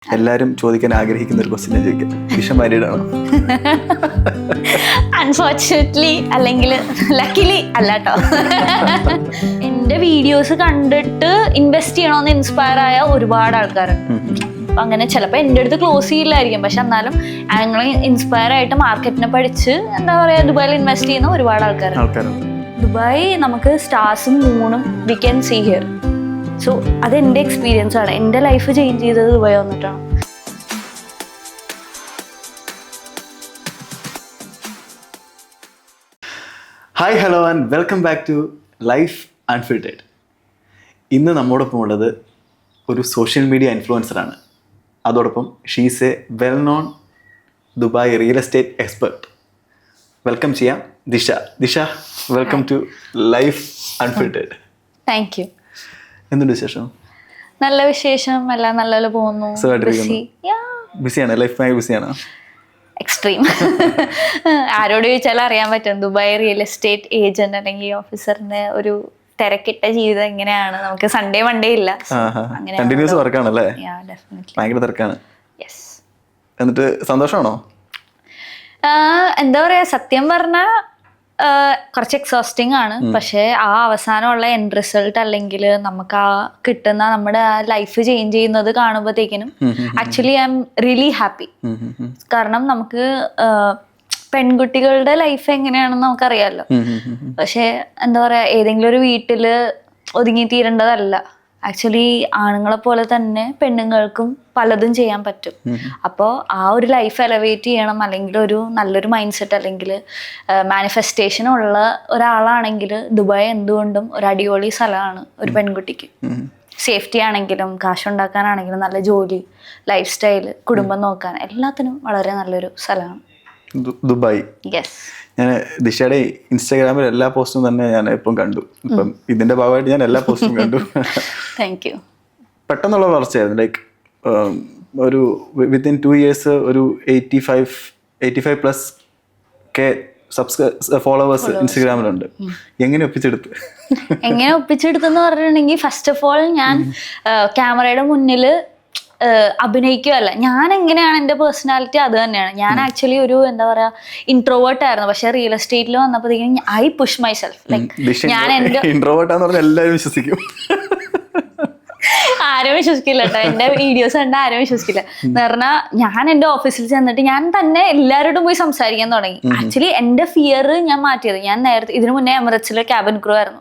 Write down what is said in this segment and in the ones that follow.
എല്ലാരും ചോദിക്കാൻ ആഗ്രഹിക്കുന്ന ഒരു ക്വസ്റ്റ്യൻ ചോദിക്കാം, ദിശ മാരീഡ് ആണോ? അൺഫോർച്ചുനേറ്റ്ലി അല്ലെങ്കിൽ ലക്കിലി അല്ലാട്ടോ. എന്റെ വീഡിയോസ് കണ്ടിട്ട് ഇൻവെസ്റ്റ് ചെയ്യണമെന്ന് ഇൻസ്പയർ ആയ ഒരുപാട് ആൾക്കാരുണ്ട്. അപ്പൊ അങ്ങനെ ചിലപ്പോൾ എൻ്റെ അടുത്ത് ക്ലോസ് ചെയ്യില്ലായിരിക്കും, പക്ഷെ എന്നാലും ഞങ്ങൾ ഇൻസ്പയർ ആയിട്ട് മാർക്കറ്റിനെ പഠിച്ച് എന്താ പറയാ ദുബായിൽ ഇൻവെസ്റ്റ് ചെയ്യുന്ന ഒരുപാട് ആൾക്കാരുണ്ട്. ദുബായ് നമുക്ക് സ്റ്റാർസും മൂണും we can see here. So അത് എൻ്റെ എക്സ്പീരിയൻസ് ആണ്. എൻ്റെ ലൈഫ് ചേഞ്ച് ചെയ്തത് ദുബായ് വന്നിട്ടാണ്. Hi hello and welcome back to life unfiltered. ഇന്ന് നമ്മോടൊപ്പം ഉള്ളത് ഒരു സോഷ്യൽ മീഡിയ ഇൻഫ്ലുവൻസറാണ്. അതോടൊപ്പം she's a well known Dubai real estate expert. Welcome ചെയ്യാം Disha. Disha, welcome to life unfiltered. Thank you. എന്തുണ്ട് വിശേഷം? നല്ല വിശേഷം, എല്ലാം നല്ലപോലെ പോകുന്നു. ബിസിയാണ്, ലൈഫ് ഭയങ്കര ബിസിയാണോ? എക്സ്ട്രീം. ആരോട് ചോദിച്ചാലും അറിയാൻ പറ്റും ദുബായ് റിയൽ എസ്റ്റേറ്റ് ഏജന്റ് അല്ലെങ്കിൽ ഓഫീസറിന്റെ ഒരു തിരക്കിട്ട ജീവിതം എങ്ങനെയാണ്. നമുക്ക് സൺഡേ മൺഡേ ഇല്ല. കണ്ടിന്യൂസ് വർക്കാണല്ലേ? ഭയങ്കര തിരക്കാണ്. എന്നിട്ട് സന്തോഷമാണോ? എന്താ പറയാ, സത്യം പറഞ്ഞാൽ കുറച്ച് എക്സോസ്റ്റിംഗ് ആണ്. പക്ഷെ ആ അവസാനമുള്ള എൻഡ് റിസൾട്ട് അല്ലെങ്കിൽ നമുക്ക് ആ കിട്ടുന്ന നമ്മുടെ ആ ലൈഫ് ചേഞ്ച് ചെയ്യുന്നത് കാണുമ്പോഴത്തേക്കിനും actually I'm really happy. കാരണം നമുക്ക് പെൺകുട്ടികളുടെ ലൈഫ് എങ്ങനെയാണെന്ന് നമുക്കറിയാമല്ലോ. പക്ഷെ എന്താ പറയാ, ഏതെങ്കിലും ഒരു വീട്ടില് ഒതുങ്ങി തീരേണ്ടതല്ല. ആക്ച്വലി ആണുങ്ങളെ പോലെ തന്നെ പെണ്ണുങ്ങൾക്കും പലതും ചെയ്യാൻ പറ്റും. അപ്പോൾ ആ ഒരു ലൈഫ് എലവേറ്റ് ചെയ്യണം, അല്ലെങ്കിൽ ഒരു നല്ലൊരു മൈൻഡ് സെറ്റ് അല്ലെങ്കിൽ മാനിഫെസ്റ്റേഷൻ ഉള്ള ഒരാളാണെങ്കിൽ ദുബായ് എന്തുകൊണ്ടും ഒരു അടിപൊളി സ്ഥലമാണ് ഒരു പെൺകുട്ടിക്ക്. സേഫ്റ്റി ആണെങ്കിലും കാശുണ്ടാക്കാനാണെങ്കിലും നല്ല ജോലി, ലൈഫ് സ്റ്റൈല്, കുടുംബം നോക്കാൻ എല്ലാത്തിനും വളരെ നല്ലൊരു സ്ഥലമാണ് ദുബായ്. യെസ്. ഞാൻ ദിശയുടെ ഇൻസ്റ്റാഗ്രാമിൽ എല്ലാ പോസ്റ്റും തന്നെ ഞാൻ ഇപ്പം കണ്ടു. ഇപ്പം ഇതിന്റെ ഭാഗമായിട്ട് ഞാൻ എല്ലാ പോസ്റ്റും കണ്ടു. Thank you. പെട്ടെന്നുള്ള വളർച്ചയായിരുന്നു. ലൈക്ക് ഒരു വിത്തിൻ 2 years ഒരു 85+ ഫോളോവേഴ്സ് ഇൻസ്റ്റാഗ്രാമിലുണ്ട്. എങ്ങനെ ഒപ്പിച്ചെടുത്തെന്ന് പറഞ്ഞിട്ടുണ്ടെങ്കിൽ, ഫസ്റ്റ് ഓഫ് ഓൾ ഞാൻ ക്യാമറയുടെ മുന്നിൽ അഭിനയിക്കുകയല്ല. ഞാൻ എങ്ങനെയാണ് എൻ്റെ പേഴ്സണാലിറ്റി അത് തന്നെയാണ്. ഞാൻ ആക്ച്വലി ഒരു എന്താ പറയാ ഇൻട്രോവേർട്ട് ആയിരുന്നു. പക്ഷെ റിയൽ എസ്റ്റേറ്റിൽ വന്നപ്പോഴത്തേക്കും I push my self. Like ഞാൻ എൻ്റെ ഇൻട്രോവേർട്ടാന്ന് പറഞ്ഞാൽ എല്ലാവരും വിശ്വസിക്കും. ആരും വിശ്വസിക്കില്ല കേട്ടോ. എൻ്റെ വീഡിയോസ് കണ്ട ആരും വിശ്വസിക്കില്ല. എന്ന് പറഞ്ഞാൽ ഞാൻ എൻ്റെ ഓഫീസിൽ ചെന്നിട്ട് ഞാൻ തന്നെ എല്ലാവരോടും പോയി സംസാരിക്കാൻ തുടങ്ങി. ആക്ച്വലി എൻ്റെ ഫിയർ ഞാൻ മാറ്റിയത്. ഞാൻ നേരത്തെ ഇതിനു മുന്നേ എമിറേറ്റ്സിലെ ക്യാബിൻ ക്രൂ ആയിരുന്നു.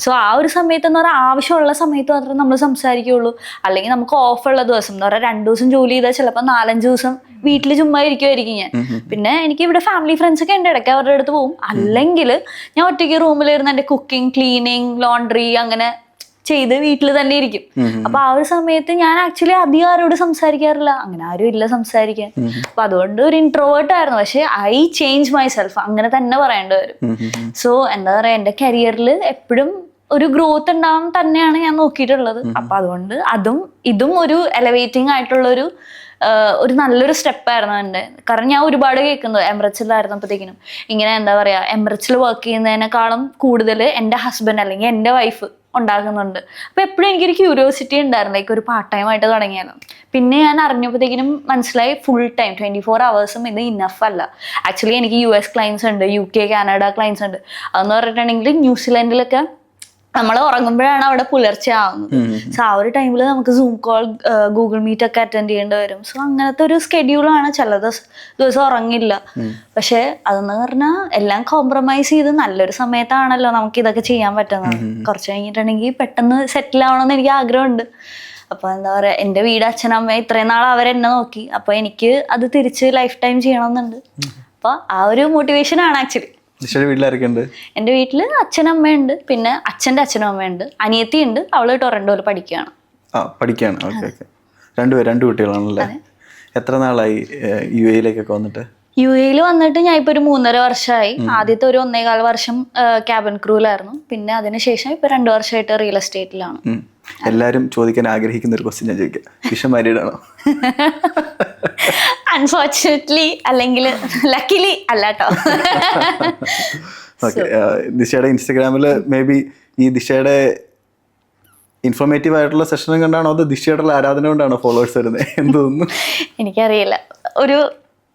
സോ ആ ഒരു സമയത്ത് എന്ന് പറഞ്ഞാൽ ആവശ്യമുള്ള സമയത്ത് മാത്രമേ നമ്മൾ സംസാരിക്കുകയുള്ളൂ. അല്ലെങ്കിൽ നമുക്ക് ഓഫുള്ള ദിവസം എന്ന് പറഞ്ഞാൽ 2 ദിവസം ജോലി ചെയ്താൽ ചിലപ്പോൾ 4-5 ദിവസം വീട്ടിൽ ചുമ്മാ ഇരിക്കുമായിരിക്കും ഞാൻ. പിന്നെ എനിക്ക് ഇവിടെ ഫാമിലി ഫ്രണ്ട്സ് ഒക്കെ ഉണ്ട്, ഇടയ്ക്ക് അവരുടെ അടുത്ത് പോകും. അല്ലെങ്കിൽ ഞാൻ ഒറ്റയ്ക്ക് റൂമിലിരുന്ന് എൻ്റെ കുക്കിംഗ്, ക്ലീനിങ്, ലോണ്ടറി അങ്ങനെ ചെയ്ത് വീട്ടിൽ തന്നെ ഇരിക്കും. അപ്പൊ ആ ഒരു സമയത്ത് ഞാൻ ആക്ച്വലി അധികം ആരോട് സംസാരിക്കാറില്ല. അങ്ങനെ ആരും ഇല്ല സംസാരിക്കാൻ. അപ്പൊ അതുകൊണ്ട് ഒരു ഇൻട്രോവേർട്ട് ആയിരുന്നു. പക്ഷെ ഐ ചേഞ്ച് മൈ സെൽഫ്, അങ്ങനെ തന്നെ പറയേണ്ടി വരും. സോ എന്താ പറയാ, എന്റെ കരിയറിൽ എപ്പോഴും ഒരു ഗ്രോത്ത് ഉണ്ടാവാൻ തന്നെയാണ് ഞാൻ നോക്കിയിട്ടുള്ളത്. അപ്പൊ അതുകൊണ്ട് ഇതും ഒരു എലവേറ്റിംഗ് ആയിട്ടുള്ള ഒരു നല്ലൊരു സ്റ്റെപ്പായിരുന്നു എൻ്റെ. കാരണം ഞാൻ ഒരുപാട് കേൾക്കുന്നത് എമിറേറ്റ്സിലായിരുന്നപ്പോഴത്തേക്കിനും ഇങ്ങനെ എന്താ പറയാ, എമിറേറ്റ്സിൽ വർക്ക് ചെയ്യുന്നതിനേക്കാളും കൂടുതൽ എൻ്റെ ഹസ്ബൻഡ് അല്ലെങ്കിൽ എൻ്റെ വൈഫ് ഉണ്ടാക്കുന്നുണ്ട്. അപ്പൊ എപ്പോഴും എനിക്കൊരു ക്യൂരിയോസിറ്റി ഉണ്ടായിരുന്നു, ലൈക്ക് ഒരു പാർട്ട് ടൈം ആയിട്ട് തുടങ്ങിയാലോ. പിന്നെ ഞാൻ അറിഞ്ഞപ്പോഴത്തേക്കിനും മനസ്സിലായി ഫുൾ ടൈം 24 hours ഇത് ഇനഫ് അല്ല. ആക്ച്വലി എനിക്ക് US ക്ലയൻസ് ഉണ്ട്, UK, കാനഡ ക്ലയൻസ് ഉണ്ട്. അതെന്ന് പറഞ്ഞിട്ടുണ്ടെങ്കിൽ ന്യൂസിലാൻഡിലൊക്കെ നമ്മൾ ഉറങ്ങുമ്പോഴാണ് അവിടെ പുലർച്ചെ ആവുന്നത്. സോ ആ ഒരു ടൈമിൽ നമുക്ക് സൂം കോൾ, ഗൂഗിൾ മീറ്റ് ഒക്കെ അറ്റൻഡ് ചെയ്യേണ്ടി വരും. സോ അങ്ങനത്തെ ഒരു സ്കെഡ്യൂളാണ്. ചില ദിവസം ഉറങ്ങില്ല. പക്ഷെ അതെന്ന് പറഞ്ഞാൽ എല്ലാം കോംപ്രമൈസ് ചെയ്ത് നല്ലൊരു സമയത്താണല്ലോ നമുക്ക് ഇതൊക്കെ ചെയ്യാൻ പറ്റുന്നത്. കുറച്ച് കഴിഞ്ഞിട്ടുണ്ടെങ്കിൽ പെട്ടെന്ന് സെറ്റിൽ ആവണമെന്ന് എനിക്ക് ആഗ്രഹമുണ്ട്. അപ്പൊ എന്താ പറയാ, എൻ്റെ വീട് അച്ഛനമ്മ ഇത്രയും നാൾ അവരെന്നെ നോക്കി. അപ്പൊ എനിക്ക് അത് തിരിച്ച് ലൈഫ് ടൈം ചെയ്യണമെന്നുണ്ട്. അപ്പൊ ആ ഒരു മോട്ടിവേഷൻ ആണ് ആക്ച്വലി. വീട്ടിലാരൊക്കെയുണ്ട്? എൻ്റെ വീട്ടില് അച്ഛനമ്മയുണ്ട്, പിന്നെ അച്ഛൻ്റെ അച്ഛനും അമ്മയുണ്ട്, അനിയത്തി ഉണ്ട്. അവള് ടൊറന്റോയിൽ പഠിക്കുകയാണ്. രണ്ട് കുട്ടികളാണല്ലേ? എത്ര നാളായി UAE-ലേക്കൊക്കെ വന്നിട്ട്? UAE വന്നിട്ട് ഞാൻ ഇപ്പൊ ഒരു 3.5 വർഷമായി. ആദ്യത്തെ ഒരു 1.25 വർഷം ക്യാബിൻ ക്രൂലായിരുന്നു. പിന്നെ അതിനുശേഷം ഇപ്പൊ 2 വർഷമായിട്ട് റിയൽ എസ്റ്റേറ്റിലാണ്. എല്ലാരും ചോദിക്കാൻ ആഗ്രഹിക്കുന്ന ഒരു ക്വസ്റ്റ്യൻ ഞാൻ ചോദിക്കാം, ദിശ മാരീഡ് ആണോ? അൺഫോർച്ചുനേറ്റ്ലി അല്ലെങ്കിൽ ലക്കിലി അല്ലാട്ടോ. ദിശയുടെ ഇൻസ്റ്റഗ്രാമില് മേ ബി ഈ ദിശയുടെ ഇൻഫോർമേറ്റീവ് ആയിട്ടുള്ള സെഷൻ കണ്ടാണോ അതോ ദിശയായിട്ടുള്ള ആരാധന കൊണ്ടാണോ ഫോളോവേഴ്സ് വരുന്നത് എന്ത് തോന്നുന്നു? എനിക്കറിയില്ല. ഒരു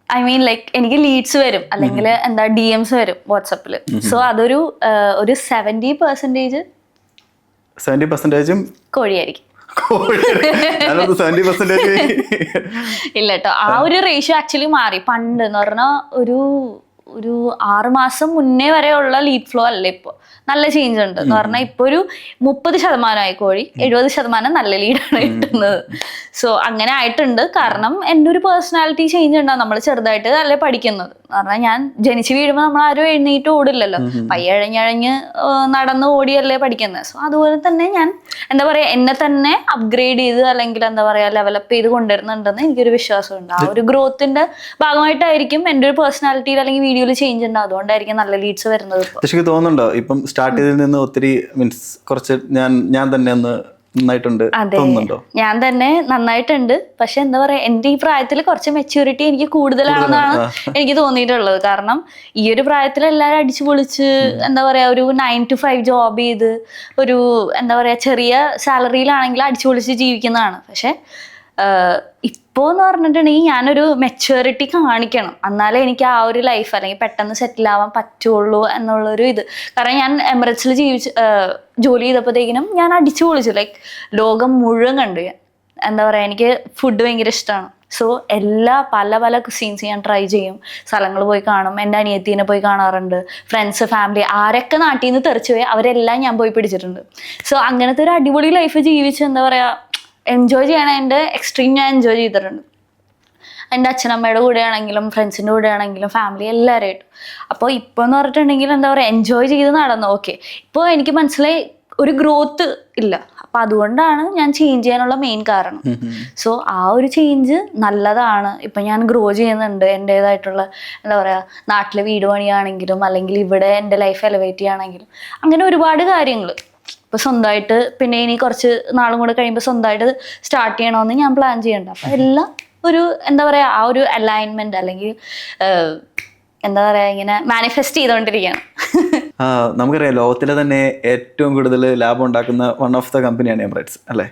ഐ മീൻ ലൈക്ക് എനിക്ക് ലീഡ്സ് വരും, അല്ലെങ്കിൽ എന്താ DMs വരും വാട്സപ്പിൽ. സോ അതൊരു 70% 70%-ഉം കോഴിയായിരിക്കും. 70% ഇല്ല കേട്ടോ, ആ ഒരു റേഷ്യോ ആക്ച്വലി മാറി. പണ്ട് എന്ന് പറഞ്ഞാൽ ഒരു 6 മാസം മുന്നേ വരെയുള്ള ലീഡ് ഫ്ലോ അല്ല ഇപ്പോൾ. നല്ല ചേഞ്ച് ഉണ്ട് എന്ന് പറഞ്ഞാൽ ഇപ്പോൾ ഒരു 30% കോഴി, 70% നല്ല ലീഡാണ് കിട്ടുന്നത്. സോ അങ്ങനെ ആയിട്ടുണ്ട്. കാരണം എൻ്റെ ഒരു പേഴ്സണാലിറ്റി ചേഞ്ച് ഉണ്ടാവും. നമ്മൾ ചെറുതായിട്ട് അല്ലേ പഠിക്കുന്നത് എന്ന് പറഞ്ഞാൽ, ഞാൻ ജനിച്ച് വീഴുമ്പോൾ നമ്മൾ ആരും എഴുന്നേറ്റ് ഓടില്ലല്ലോ, പയ്യഴഞ്ഞഴഞ്ഞ് നടന്ന് ഓടിയല്ലേ പഠിക്കുന്നത്. സോ അതുപോലെ തന്നെ ഞാൻ എന്താ പറയുക, എന്നെ തന്നെ അപ്ഗ്രേഡ് ചെയ്ത് അല്ലെങ്കിൽ എന്താ പറയുക ലെവലപ്പ് ചെയ്ത് കൊണ്ടുവരുന്നുണ്ടെന്ന് എനിക്കൊരു വിശ്വാസമുണ്ട്. ആ ഒരു ഗ്രോത്തിന്റെ ഭാഗമായിട്ടായിരിക്കും എൻ്റെ ഒരു പേഴ്സണാലിറ്റിയിൽ അല്ലെങ്കിൽ വീഡിയോയിൽ ചേഞ്ച് ഉണ്ടാവും. അതുകൊണ്ടായിരിക്കും നല്ല ലീഡ്സ് വരുന്നത്. പക്ഷേ തോന്നുന്നുണ്ടോ ഇപ്പം സ്റ്റാർട്ട് ചെയ്തതിൽ നിന്ന് ഒത്തിരി മീൻസ് കുറച്ച് ഞാൻ തന്നെ ഒന്ന് നന്നായിട്ടുണ്ട് തോന്നുന്നുണ്ടോ? ഞാൻ തന്നെ നന്നായിട്ടുണ്ട്. പക്ഷെ എന്താ പറയാ, എൻ്റെ ഈ പ്രായത്തിൽ കുറച്ച് മെച്യൂരിറ്റി എനിക്ക് കൂടുതലാണെന്നാണ് എനിക്ക് തോന്നിയിട്ടുള്ളത്. കാരണം ഈ ഒരു പ്രായത്തിൽ എല്ലാവരും അടിച്ചു പൊളിച്ച് എന്താ പറയാ ഒരു 9 to 5 ജോബ് ചെയ്ത് ഒരു എന്താ പറയാ ചെറിയ സാലറിയിലാണെങ്കിൽ അടിച്ചു പൊളിച്ച് ജീവിക്കുന്നതാണ്. പക്ഷെ ഇപ്പോൾ എന്ന് പറഞ്ഞിട്ടുണ്ടെങ്കിൽ ഞാനൊരു മെച്യൂരിറ്റി കാണിക്കണം, എന്നാലേ എനിക്ക് ആ ഒരു ലൈഫ് അല്ലെങ്കിൽ പെട്ടെന്ന് സെറ്റിൽ ആവാൻ പറ്റുള്ളൂ എന്നുള്ളൊരു ഇത്. കാരണം ഞാൻ എമിറേറ്റ്സിൽ ജോലി ചെയ്തപ്പോഴത്തേക്കിനും ഞാൻ അടിച്ചു പൊളിച്ചു. ലൈക്ക് ലോകം മുഴുവൻ കണ്ടു ഞാൻ. എന്താ പറയുക, എനിക്ക് ഫുഡ് ഭയങ്കര ഇഷ്ടമാണ്. സോ പല കുസീൻസ് ഞാൻ ട്രൈ ചെയ്യും, സ്ഥലങ്ങൾ പോയി കാണും. എൻ്റെ അനിയത്തീനെ പോയി കാണാറുണ്ട്, ഫ്രണ്ട്സ് ഫാമിലി ആരൊക്കെ നാട്ടിൽ നിന്ന് തെറിച്ചു പോയി അവരെല്ലാം ഞാൻ പോയി പിടിച്ചിട്ടുണ്ട്. സോ അങ്ങനത്തെ ഒരു അടിപൊളി ലൈഫ് ജീവിച്ച് എന്താ പറയുക എൻജോയ് ചെയ്യണ എൻ്റെ എക്സ്ട്രീം ഞാൻ എൻജോയ് ചെയ്തിട്ടുണ്ട്. എൻ്റെ അച്ഛനമ്മയുടെ കൂടെ ആണെങ്കിലും ഫ്രണ്ട്സിൻ്റെ കൂടെ ആണെങ്കിലും ഫാമിലി എല്ലാവരുമായിട്ടും. അപ്പോൾ ഇപ്പോൾ എന്ന് പറഞ്ഞിട്ടുണ്ടെങ്കിൽ എന്താ പറയുക എൻജോയ് ചെയ്ത് നടന്നു. ഓക്കെ, ഇപ്പോൾ എനിക്ക് മനസ്സിലായി ഒരു ഗ്രോത്ത് ഇല്ല. അപ്പം അതുകൊണ്ടാണ് ഞാൻ ചേഞ്ച് ചെയ്യാനുള്ള മെയിൻ കാരണം. സോ ആ ഒരു ചേഞ്ച് നല്ലതാണ്. ഇപ്പം ഞാൻ ഗ്രോ ചെയ്യുന്നുണ്ട്. എൻ്റേതായിട്ടുള്ള എന്താ പറയുക നാട്ടിലെ വീട് പണിയാണെങ്കിലും അല്ലെങ്കിൽ ഇവിടെ എൻ്റെ ലൈഫ് എലവേറ്റ് ചെയ്യുകയാണെങ്കിലും അങ്ങനെ ഒരുപാട് കാര്യങ്ങൾ. ഇപ്പോൾ സ്വന്തമായിട്ട് പിന്നെ ഇനി കുറച്ച് നാളും കൂടെ കഴിയുമ്പോൾ സ്വന്തമായിട്ട് സ്റ്റാർട്ട് ചെയ്യണമെന്ന് ഞാൻ പ്ലാൻ ചെയ്യുന്നുണ്ട്. അപ്പം എല്ലാം ഒരു എന്താ പറയുക ആ ഒരു അലൈൻമെന്റ് അല്ലെങ്കിൽ എന്താ പറയുക ഇങ്ങനെ മാനിഫെസ്റ്റ് ചെയ്തുകൊണ്ടിരിക്കുകയാണ്. നമുക്കറിയാം ലോകത്തിലെ തന്നെ ഏറ്റവും കൂടുതൽ ലാഭം ഉണ്ടാക്കുന്ന വൺ ഓഫ് ദ കമ്പനിയാണ് എമിറേറ്റ്സ് അല്ലേ.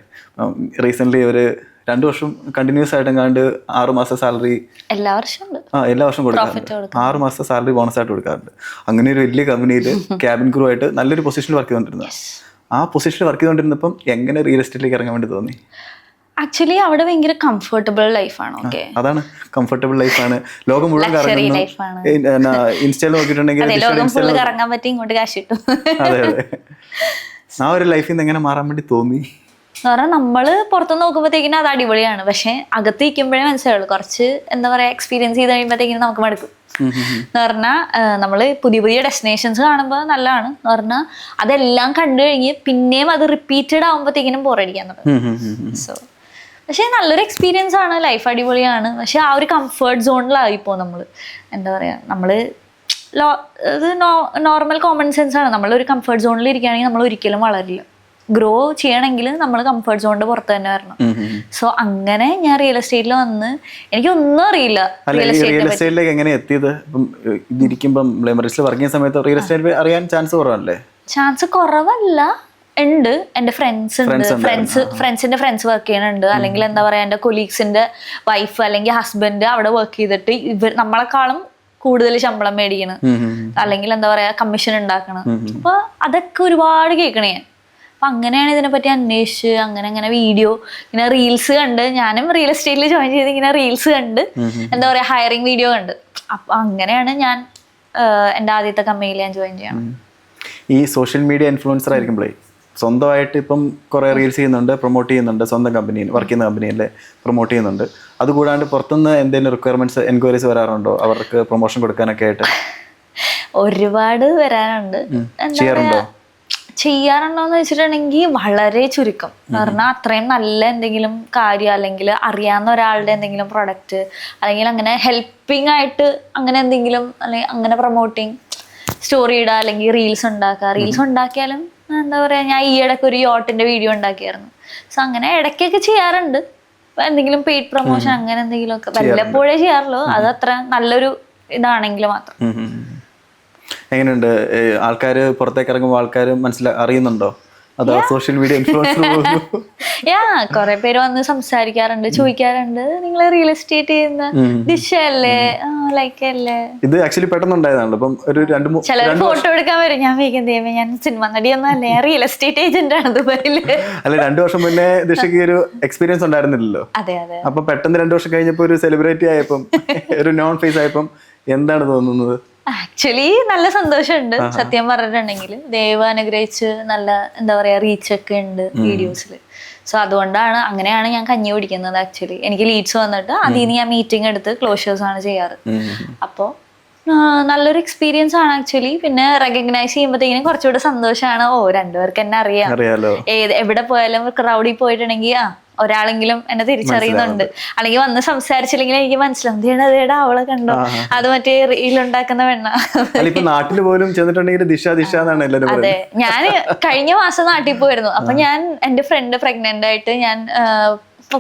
റീസെൻ്റ്ലി ഒരു 2 വർഷം കണ്ടിന്യൂസ് ആയിട്ട് കണ്ട് 6 മാസം സാലറി എല്ലാ വർഷവും കൊടുക്കാറുണ്ട്. 6 മാസം സാലറി ബോണസ് ആയിട്ട് കൊടുക്കാറുണ്ട്. അങ്ങനെ ഒരു വലിയ കമ്പനിയിൽ ക്യാബിൻ ക്രൂ ആയിട്ട് നല്ലൊരു പൊസിഷനിൽ വർക്ക് ചെയ്തുകൊണ്ടിരുന്നത്. ആ പൊസിഷനിൽ വർക്ക് ചെയ്തുകൊണ്ടിരുന്നപ്പം എങ്ങനെ റിയൽ എസ്റ്റേറ്റിലേക്ക് ഇറങ്ങാൻ വേണ്ടി തോന്നി? ആക്ച്വലി അവിടെ ഭയങ്കര കംഫർട്ടബിൾ ലൈഫാണ്. ഓക്കെ, അതാണ് കംഫർട്ടബിൾ ലൈഫാണ്. ലോകം മുഴുവൻ കറങ്ങുന്നു. ഇൻസ്റ്റയിൽ നോക്കിയിട്ടുണ്ടെങ്കിൽ കറങ്ങാൻ പറ്റി, ഇങ്ങോട്ട് കാശ് കിട്ടും. അതെ അതെ. ആ ഒരു ലൈഫിൽ നിന്ന് എങ്ങനെ മാറാൻ വേണ്ടി തോന്നി? എന്ന് പറഞ്ഞാൽ നമ്മൾ പുറത്ത് നോക്കുമ്പോഴത്തേക്കിനും അത് അടിപൊളിയാണ്. പക്ഷെ അകത്ത് ഇരിക്കുമ്പോഴേ മനസ്സിലാവുള്ളൂ. കുറച്ച് എന്താ പറയുക എക്സ്പീരിയൻസ് ചെയ്ത് കഴിയുമ്പോഴത്തേക്കിനും നമുക്ക് മടുക്കും. എന്ന് പറഞ്ഞാൽ നമ്മൾ പുതിയ ഡെസ്റ്റിനേഷൻസ് കാണുമ്പോൾ നല്ലതാണ്. എന്ന് പറഞ്ഞാൽ അതെല്ലാം കണ്ടു കഴിഞ്ഞ് പിന്നെയും അത് റിപ്പീറ്റഡ് ആകുമ്പോഴത്തേക്കിനും ബോറടിക്കാൻ തുടങ്ങും. സോ പക്ഷെ നല്ലൊരു എക്സ്പീരിയൻസ് ആണ്, ലൈഫ് അടിപൊളിയാണ്. പക്ഷെ ആ ഒരു കംഫർട്ട് സോണിലായിപ്പോൾ നമ്മൾ എന്താ പറയുക നമ്മൾ ഇത് നോർമൽ കോമൺ സെൻസ് ആണ്. നമ്മളൊരു കംഫർട്ട് സോണിൽ ഇരിക്കുകയാണെങ്കിൽ നമ്മൾ ഒരിക്കലും വളരില്ല. ഗ്രോ ചെയ്യണമെങ്കിൽ നമ്മൾ കംഫർട്ട് സോണിന്റെ പുറത്ത് തന്നെ വരണം. സോ അങ്ങനെ ഞാൻ റിയൽ എസ്റ്റേറ്റിൽ വന്ന് എനിക്കൊന്നും അറിയില്ല. റിയൽ എസ്റ്റേറ്റിലേക്ക് എങ്ങനെ എത്തിയത്? ഇരിക്കുമ്പം വർക്ക് ചെയ്യുന്ന സമയത്ത് റിയൽ എസ്റ്റേറ്റ് അറിയാൻ ചാൻസ് കുറവല്ലേ? ചാൻസ് കുറവല്ല, ഉണ്ട്. എൻ്റെ ഫ്രണ്ട്സിന്റെ ഫ്രണ്ട്സ് വർക്ക് ചെയ്യുന്നുണ്ട്. അല്ലെങ്കിൽ എന്താ പറയാ എൻ്റെ കൊലീഗ്സിന്റെ വൈഫ് അല്ലെങ്കിൽ ഹസ്ബൻഡ് അവിടെ വർക്ക് ചെയ്തിട്ട് നമ്മളെക്കാളും കൂടുതൽ ശമ്പളം മേടിക്കണം, അല്ലെങ്കിൽ എന്താ പറയാ കമ്മീഷൻ ഉണ്ടാക്കണം. അപ്പൊ അതൊക്കെ ഒരുപാട് കേൾക്കണേ ഞാൻ. അപ്പൊ അങ്ങനെയാണ് ഇതിനെപ്പറ്റി അന്വേഷിച്ച് അങ്ങനെ വീഡിയോ ഇങ്ങനെ റീൽസ് കണ്ട്, ഞാനും റിയൽ എസ്റ്റേറ്റിൽ ജോയിൻ ചെയ്ത് ഇങ്ങനെ റീൽസ് കണ്ട് എന്താ പറയാ ഹയറിംഗ് വീഡിയോ കണ്ട്. അപ്പൊ അങ്ങനെയാണ് ഞാൻ എൻ്റെ ആദ്യത്തെ കമ്പനിയിൽ ഞാൻ ജോയിൻ ചെയ്യണം. ഈ സോഷ്യൽ മീഡിയ ഇൻഫ്ലുവൻസർ ആയിരിക്കുമ്പോഴേ സ്വന്തമായിട്ട് ഇപ്പം കുറേ റീൽസ് ചെയ്യുന്നുണ്ട്, പ്രൊമോട്ട് ചെയ്യുന്നുണ്ട്, സ്വന്തം കമ്പനിയിൽ വർക്ക് ചെയ്യുന്ന കമ്പനിയിലെ പ്രൊമോട്ട് ചെയ്യുന്നുണ്ട്. അതുകൂടാണ്ട് പുറത്തുനിന്ന് എന്തെങ്കിലും റിക്വയർമെന്റ്സ് എൻക്വയറീസ് വരാറുണ്ടോ അവർക്ക് പ്രൊമോഷൻ കൊടുക്കാനൊക്കെ ആയിട്ട്? ഒരുപാട് വരാനുണ്ട്. ചെയ്യാറുണ്ടോന്ന് വെച്ചിട്ടുണ്ടെങ്കിൽ വളരെ ചുരുക്കം. പറഞ്ഞാൽ അത്രയും നല്ല എന്തെങ്കിലും കാര്യം അല്ലെങ്കിൽ അറിയാവുന്ന ഒരാളുടെ എന്തെങ്കിലും പ്രൊഡക്റ്റ് അല്ലെങ്കിൽ അങ്ങനെ ഹെൽപ്പിംഗ് ആയിട്ട് അങ്ങനെ എന്തെങ്കിലും അല്ലെങ്കിൽ അങ്ങനെ പ്രൊമോട്ടിങ് സ്റ്റോറി ഇടുക അല്ലെങ്കിൽ റീൽസ് ഉണ്ടാക്കുക. റീൽസ് ഉണ്ടാക്കിയാലും എന്താ പറയുക, ഞാൻ ഈ ഇടയ്ക്ക് ഒരു യോട്ടിന്റെ വീഡിയോ ഉണ്ടാക്കിയായിരുന്നു. സോ അങ്ങനെ ഇടയ്ക്കൊക്കെ ചെയ്യാറുണ്ട്. എന്തെങ്കിലും പെയ്ഡ് പ്രൊമോഷൻ അങ്ങനെ എന്തെങ്കിലും ഒക്കെ വല്ലപ്പോഴേ ചെയ്യാറുള്ളൂ. അത് അത്ര നല്ലൊരു ഇതാണെങ്കിൽ മാത്രം. എങ്ങനെയുണ്ട് ആൾക്കാർ പുറത്തേക്ക് ഇറങ്ങുമ്പോൾ ആൾക്കാർ അറിയുന്നുണ്ടോ അതോ സോഷ്യൽ മീഡിയ ഇൻഫ്ലുവൻസർ പോകുന്നു? കൊറേ പേര് വന്ന് സംസാരിക്കാറുണ്ട്, ചോദിക്കാറുണ്ട് നിങ്ങൾ റിയൽ എസ്റ്റേറ്റ് ചെയ്യുന്ന ദിശ അല്ലേ, ലൈക്ക് അല്ലേ. ഇത് ആക്ച്വലി പെട്ടെന്ന് ഉണ്ടായതാണല്ലോ. അപ്പം ഒരു ചിലർ ഫോട്ടോ എടുക്കാൻ വരും, ഞാൻ വേഗം ദൈവം ഞാൻ സിനിമ നടിയൊന്നും അല്ലേ, ഞാൻ റിയൽ എസ്റ്റേറ്റ് ഏജന്റ് ആണ് ദുബായില്. അല്ല, 2 വർഷം മുന്നേ ദിശയ്ക്ക് ഒരു എക്സ്പീരിയൻസ് ഉണ്ടായിരുന്നില്ലല്ലോ. അതെ അതെ. അപ്പൊ പെട്ടെന്ന് 2 വർഷം കഴിഞ്ഞപ്പോ ഒരു സെലിബ്രിറ്റി ആയപ്പം ഒരു നോൺ ഫേസ് ആയപ്പം എന്താണ് തോന്നുന്നത്? ആക്ച്വലി നല്ല സന്തോഷമുണ്ട് സത്യം പറഞ്ഞിട്ടുണ്ടെങ്കിൽ. ദൈവം അനുഗ്രഹിച്ച് നല്ല എന്താ പറയാ റീച്ച് ഒക്കെ ഉണ്ട് വീഡിയോസിൽ. സോ അതുകൊണ്ടാണ് അങ്ങനെയാണ് ഞാൻ കഞ്ഞി പിടിക്കുന്നത്. ആക്ച്വലി എനിക്ക് ലീഡ്സ് വന്നിട്ട് അതിൽ നിന്ന് ഞാൻ മീറ്റിംഗ് എടുത്ത് ക്ലോഷേഴ്സ് ആണ് ചെയ്യാറ്. അപ്പോൾ നല്ലൊരു എക്സ്പീരിയൻസ് ആണ് ആക്ച്വലി. പിന്നെ റെക്കഗ്നൈസ് ചെയ്യുമ്പോഴത്തേക്കിനും കുറച്ചുകൂടെ സന്തോഷമാണ്. രണ്ടുപേർക്ക് എന്നെ അറിയാം, എവിടെ പോയാലും ക്രൗഡിൽ പോയിട്ടുണ്ടെങ്കിൽ ഒരാളെങ്കിലും എന്നെ തിരിച്ചറിയുന്നുണ്ട്. അല്ലെങ്കിൽ വന്ന് സംസാരിച്ചില്ലെങ്കിൽ എനിക്ക് മനസ്സിലാവും അതേടാ അവളെ കണ്ടോ, അത് മറ്റേ റീലുണ്ടാക്കുന്ന പെണ്ണ. നാട്ടിൽ പോലും ചെന്നിട്ടുണ്ടെങ്കിൽ ദിശ ദിശ എന്നാണ് എല്ലാവരും. അതെ, ഞാൻ കഴിഞ്ഞ മാസം നാട്ടിൽ പോയിരുന്നു. അപ്പൊ ഞാൻ എന്റെ ഫ്രണ്ട് പ്രഗ്നന്റ് ആയിട്ട് ഞാൻ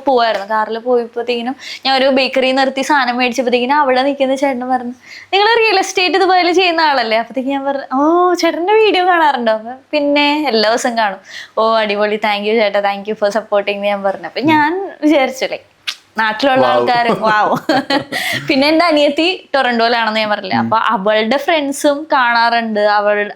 പോവായിരുന്നു. കാറിൽ പോയപ്പോഴത്തേക്കിനും ഞാൻ ഒരു ബേക്കറി നിർത്തി സാധനം മേടിച്ചപ്പോഴത്തേക്കിനും അവിടെ നിൽക്കുന്ന ചേട്ടൻ പറഞ്ഞു, നിങ്ങൾ റിയൽ എസ്റ്റേറ്റ് ദുബായിൽ ചെയ്യുന്ന ആളല്ലേ? അപ്പത്തേക്ക് ഞാൻ പറഞ്ഞു, ചേട്ടന്റെ വീഡിയോ കാണാറുണ്ടോ? അപ്പൊ പിന്നെ എല്ലാ ദിവസം കാണും. അടിപൊളി, താങ്ക് യു ചേട്ടാ, താങ്ക് യു ഫോർ സപ്പോർട്ടിങ് ഞാൻ പറഞ്ഞു. അപ്പൊ ഞാൻ വിചാരിച്ചു നാട്ടിലുള്ള ആൾക്കാർ വാവ്. പിന്നെ എന്റെ അനിയത്തി ടൊറന്റോയിലാണെന്ന് ഞാൻ പറഞ്ഞില്ല. അപ്പൊ അവളുടെ ഫ്രണ്ട്സും കാണാറുണ്ട്,